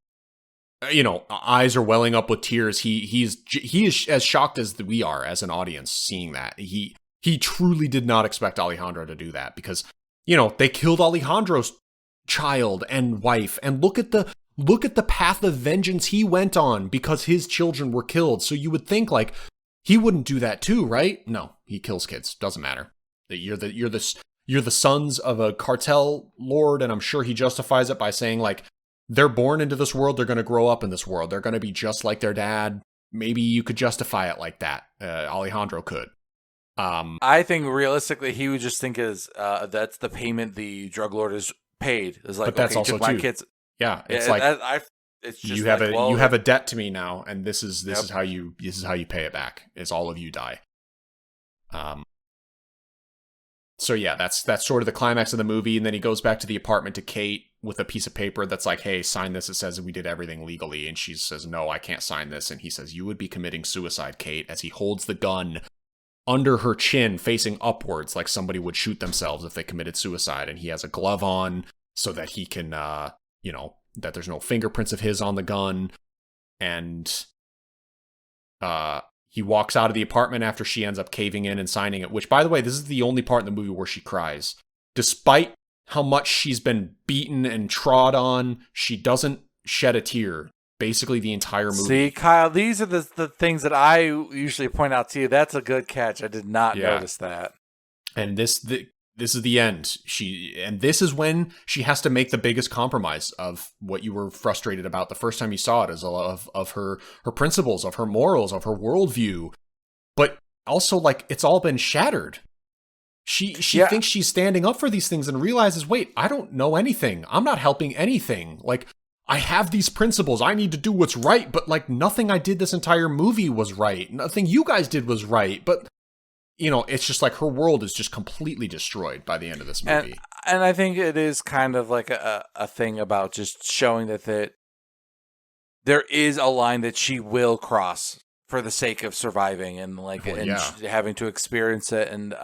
eyes are welling up with tears. He is as shocked as we are as an audience seeing that. He truly did not expect Alejandro to do that because, they killed Alejandro's child and wife, and look at the path of vengeance he went on because his children were killed. So you would think like he wouldn't do that too, right? No, he kills kids. Doesn't matter. You're the sons of a cartel lord, and I'm sure he justifies it by saying like they're born into this world, they're going to grow up in this world, they're going to be just like their dad. Maybe you could justify it like that. Alejandro could. I think realistically, he would just think that's the payment the drug lord is paid. Is like, but that's also my too. Kids. Yeah, it's it's just you have a debt to me now, and this is how you pay it back. Is all of you die. So yeah, that's sort of the climax of the movie, and then he goes back to the apartment to Kate with a piece of paper that's like, "Hey, sign this. It says we did everything legally." And she says, "No, I can't sign this." And he says, "You would be committing suicide, Kate," as he holds the gun under her chin facing upwards like somebody would shoot themselves if they committed suicide. And he has a glove on so that he can, that there's no fingerprints of his on the gun. And he walks out of the apartment after she ends up caving in and signing it, which, by the way, this is the only part in the movie where she cries. Despite how much she's been beaten and trod on, she doesn't shed a tear. Basically the entire movie. See, Kyle, these are the things that I usually point out to you. That's a good catch. I did not notice that. And this is the end. This is when she has to make the biggest compromise of what you were frustrated about the first time you saw it, is of her principles, of her morals, of her worldview. But also, like, it's all been shattered. She thinks she's standing up for these things and realizes, wait, I don't know anything. I'm not helping anything. Like, I have these principles. I need to do what's right, but like nothing I did this entire movie was right. Nothing you guys did was right. But, it's just like her world is just completely destroyed by the end of this movie. And I think it is kind of like a thing about just showing that there is a line that she will cross for the sake of surviving and having to experience it. And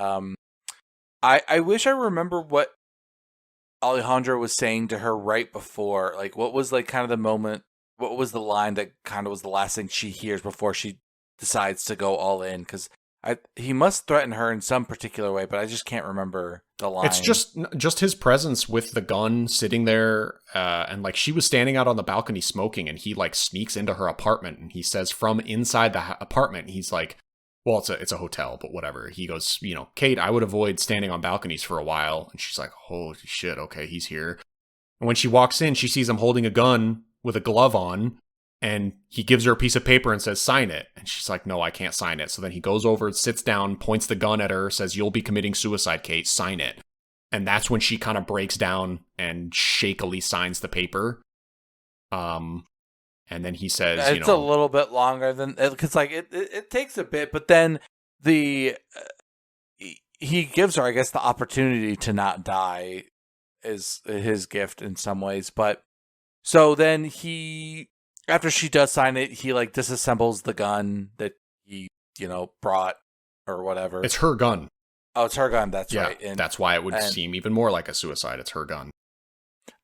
I wish I remember what Alejandro was saying to her right before, like, what was like kind of the moment, what was the line that kind of was the last thing she hears before she decides to go all in? Because He must threaten her in some particular way, but I just can't remember the line. It's just his presence with the gun sitting there, and like she was standing out on the balcony smoking, and he like sneaks into her apartment, and he says from inside the apartment, he's like, well, it's a hotel, but whatever. He goes, Kate, I would avoid standing on balconies for a while, and she's like, holy shit, okay, he's here. And when she walks in, she sees him holding a gun with a glove on, and he gives her a piece of paper and says, sign it. And she's like, no, I can't sign it. So then he goes over, sits down, points the gun at her, says, you'll be committing suicide, Kate, sign it. And that's when she kind of breaks down and shakily signs the paper. And then he says, it's a little bit longer than, because like it takes a bit, but then he gives her, I guess, the opportunity to not die is his gift in some ways. But so then after she does sign it, he like disassembles the gun that he, brought or whatever. It's her gun. Oh, it's her gun. That's right. And that's why it would seem even more like a suicide. It's her gun.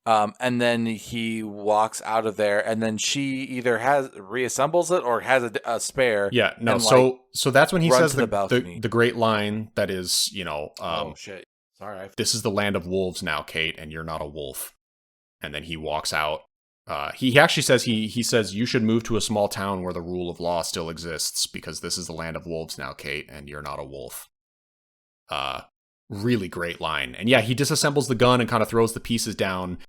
And then he walks out of there, and then she either reassembles it or has a spare. Yeah, no. And, so that's when he says the great line that is, oh shit, sorry, this is the land of wolves now, Kate, and you're not a wolf. And then he walks out. He actually says he says you should move to a small town where the rule of law still exists because this is the land of wolves now, Kate, and you're not a wolf. Really great line. And yeah, he disassembles the gun and kind of throws the pieces down.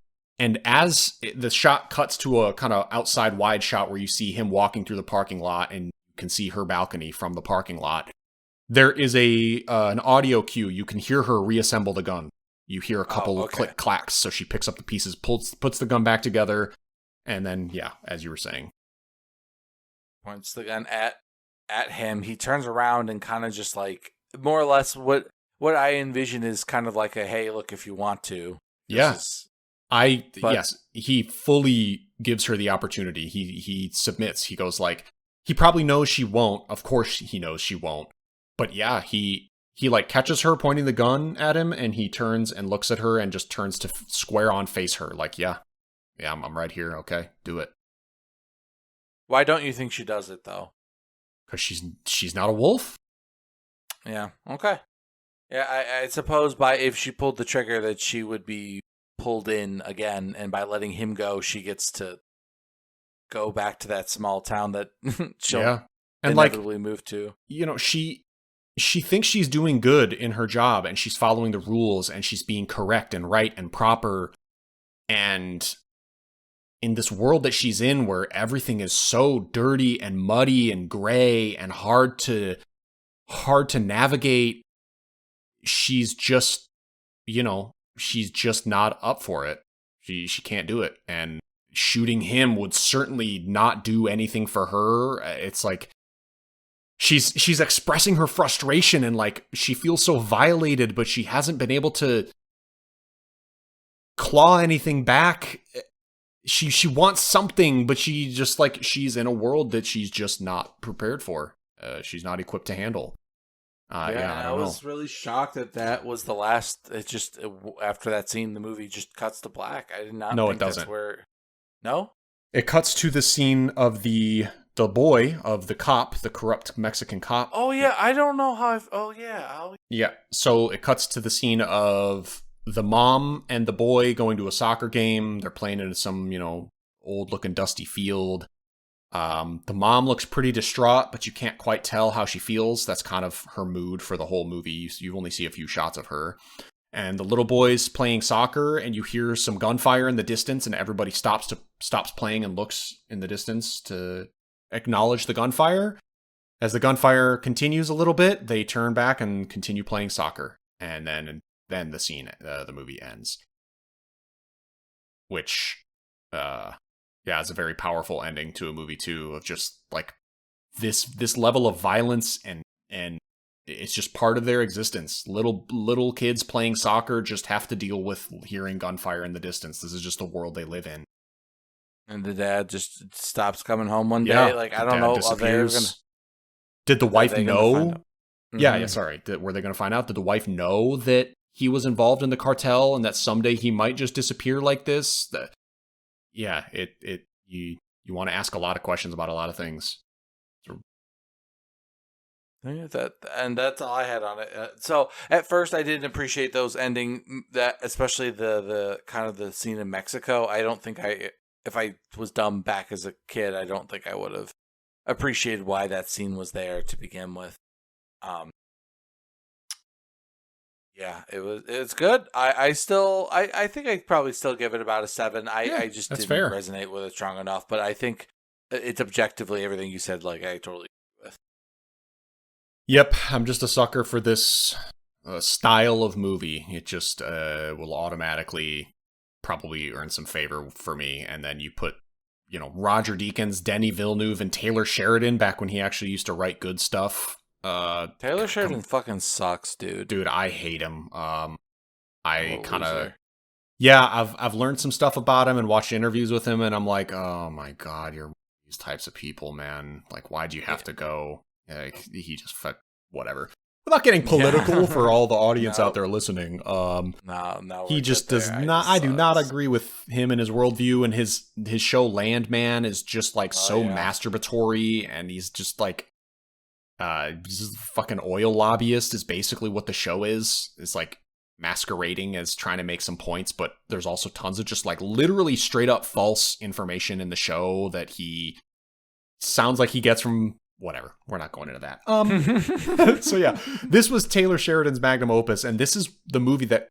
And as the shot cuts to a kind of outside wide shot where you see him walking through the parking lot and you can see her balcony from the parking lot, there is an audio cue. You can hear her reassemble the gun. You hear a couple of click clacks. So she picks up the pieces, puts the gun back together. And then, yeah, as you were saying, points the gun at him. He turns around and kind of just like more or less what I envision is kind of like a, hey, look, if you want to. Yes. Yes, he fully gives her the opportunity. He submits. He goes like, he probably knows she won't. Of course he knows she won't. But yeah, he like catches her pointing the gun at him, and he turns and looks at her and just turns to square on face her. Like, yeah, I'm right here. Okay, do it. Why don't you think she does it though? Because she's not a wolf. Yeah. Okay. Yeah, I suppose if she pulled the trigger that she would be pulled in again, and by letting him go, she gets to go back to that small town that she'll inevitably move to. She thinks she's doing good in her job, and she's following the rules, and she's being correct and right and proper. And in this world that she's in, where everything is so dirty and muddy and gray and hard to navigate, she's just, she's just not up for it. She can't do it. And shooting him would certainly not do anything for her. It's like she's expressing her frustration, and like she feels so violated, but she hasn't been able to claw anything back. She wants something, but she just like, she's in a world that she's just not prepared for. She's not equipped to handle. I was really shocked that was the last. It just, after that scene, the movie just cuts to black. I did not. No, think it doesn't. That's where. No, it cuts to the scene of the boy of the cop, the corrupt Mexican cop. Oh yeah, I don't know how. Yeah, so it cuts to the scene of the mom and the boy going to a soccer game. They're playing in some old looking dusty field. The mom looks pretty distraught, but you can't quite tell how she feels. That's kind of her mood for the whole movie. You only see a few shots of her. And the little boy's playing soccer, and you hear some gunfire in the distance, and everybody stops playing and looks in the distance to acknowledge the gunfire. As the gunfire continues a little bit, they turn back and continue playing soccer. And then the scene, the movie ends. Which, it's a very powerful ending to a movie too, of just like this level of violence, and it's just part of their existence. Little kids playing soccer just have to deal with hearing gunfire in the distance. This is just the world they live in. And the dad just stops coming home one day. Like, I don't know. Did the wife know? Mm-hmm. Yeah, sorry. Were they going to find out? Did the wife know that he was involved in the cartel and that someday he might just disappear like this? You want to ask a lot of questions about a lot of things. Yeah, that's all I had on it. So at first, I didn't appreciate those ending, that especially the kind of the scene in Mexico. I don't think if I was dumb back as a kid, I don't think I would have appreciated why that scene was there to begin with. Um, yeah, it's good. I think I'd probably still give it about a 7. Yeah, I just that's didn't fair. resonate with it strong enough, but I think it's objectively everything you said. Like I totally agree with. Yep, I'm just a sucker for this style of movie. It just will automatically probably earn some favor for me. And then you put, Roger Deakins, Denny Villeneuve, and Taylor Sheridan back when he actually used to write good stuff. Taylor Sheridan fucking sucks, dude. Dude, I hate him. I What a kind of loser. yeah, I've learned some stuff about him and watched interviews with him, and I'm like, oh my god, you're these types of people, man. Like, why'd you have to go? Like, he just whatever. Without getting political for all the audience out No, there listening, no, he we're good just does there. It not. I do not sucks. agree with him and his worldview, and his show Landman is just like Oh so yeah. masturbatory, and he's just like just a fucking oil lobbyist is basically what the show is. It's like masquerading as trying to make some points, but there's also tons of just like literally straight up false information in the show that he sounds like he gets from whatever. We're not going into that. So yeah, this was Taylor Sheridan's magnum opus, and this is the movie that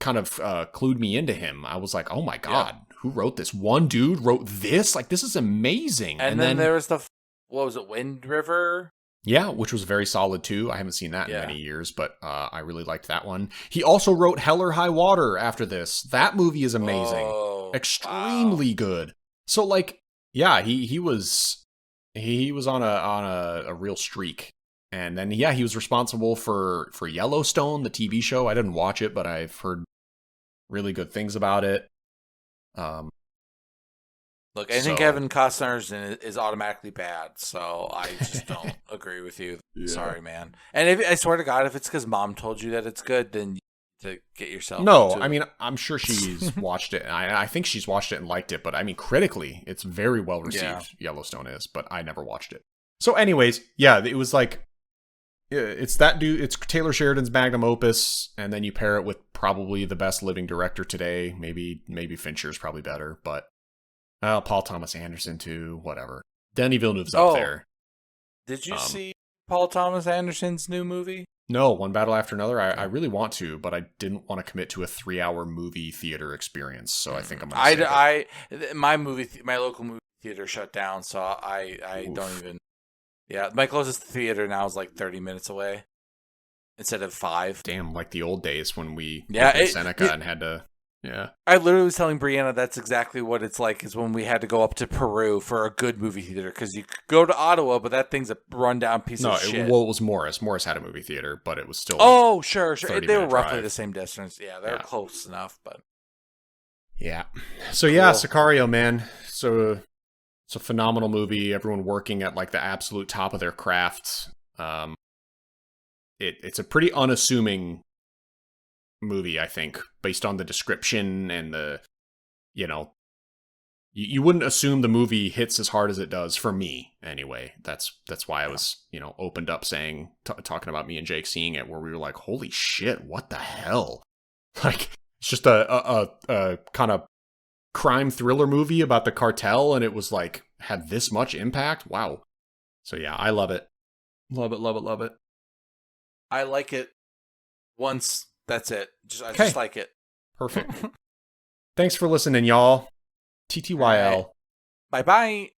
kind of clued me into him. I was like, oh my Yeah. god, who wrote this? One dude wrote this? Like, this is amazing. And then there was what was it, Wind River? Yeah, which was very solid too. I haven't seen that in Yeah. many years, but I really liked that one. He also wrote Hell or High Water after this. That movie is amazing. Oh, Extremely wow. good. So like, yeah, he was on a real streak. And then yeah, he was responsible for Yellowstone, the TV show. I didn't watch it, but I've heard really good things about it. Look, I think So Kevin Costner's is automatically bad, so I just don't agree with you. yeah. Sorry, man. And I swear to God, if it's because Mom told you that it's good, then you need to get yourself No, to I it. mean, I'm sure she's watched it. And I think she's watched it and liked it, but I mean, critically, it's very well received. Yeah. Yellowstone is, but I never watched it. So, anyways, yeah, it was like it's that dude. It's Taylor Sheridan's magnum opus, and then you pair it with probably the best living director today. Maybe Fincher's probably better, but Paul Thomas Anderson too. Whatever. Denis Villeneuve's up Oh, there. did you Um, see Paul Thomas Anderson's new movie? No, One Battle After Another. I really want to, but I didn't want to commit to a 3-hour movie theater experience. So I think I'm gonna save it. My local movie theater shut down, so I Oof. don't even. Yeah, my closest theater now is like 30 minutes away instead of 5. Damn, like the old days when we Yeah, lived in Seneca and had to. Yeah. I literally was telling Brianna that's exactly what it's like. Is when we had to go up to Peru for a good movie theater because you could go to Ottawa, but that thing's a rundown piece No, of shit. it was Morris. Morris had a movie theater, but it was still. Oh, sure. 30-minute They were roughly drive. the same distance. Yeah, they were Yeah. close enough, but Yeah. So yeah, Cool. Sicario, man. So it's a phenomenal movie. Everyone working at like the absolute top of their craft. It's a pretty unassuming movie, I think, based on the description and the, you wouldn't assume the movie hits as hard as it does for me anyway. That's why I was, opened up saying, talking about me and Jake seeing it, where we were like, holy shit, what the hell? Like, it's just a kind of crime thriller movie about the cartel, and it was like, had this much impact. Wow. So yeah, I love it. Love it, love it, love it. I like it once. That's it. I Okay. just like it. Perfect. Thanks for listening, y'all. TTYL. Bye bye.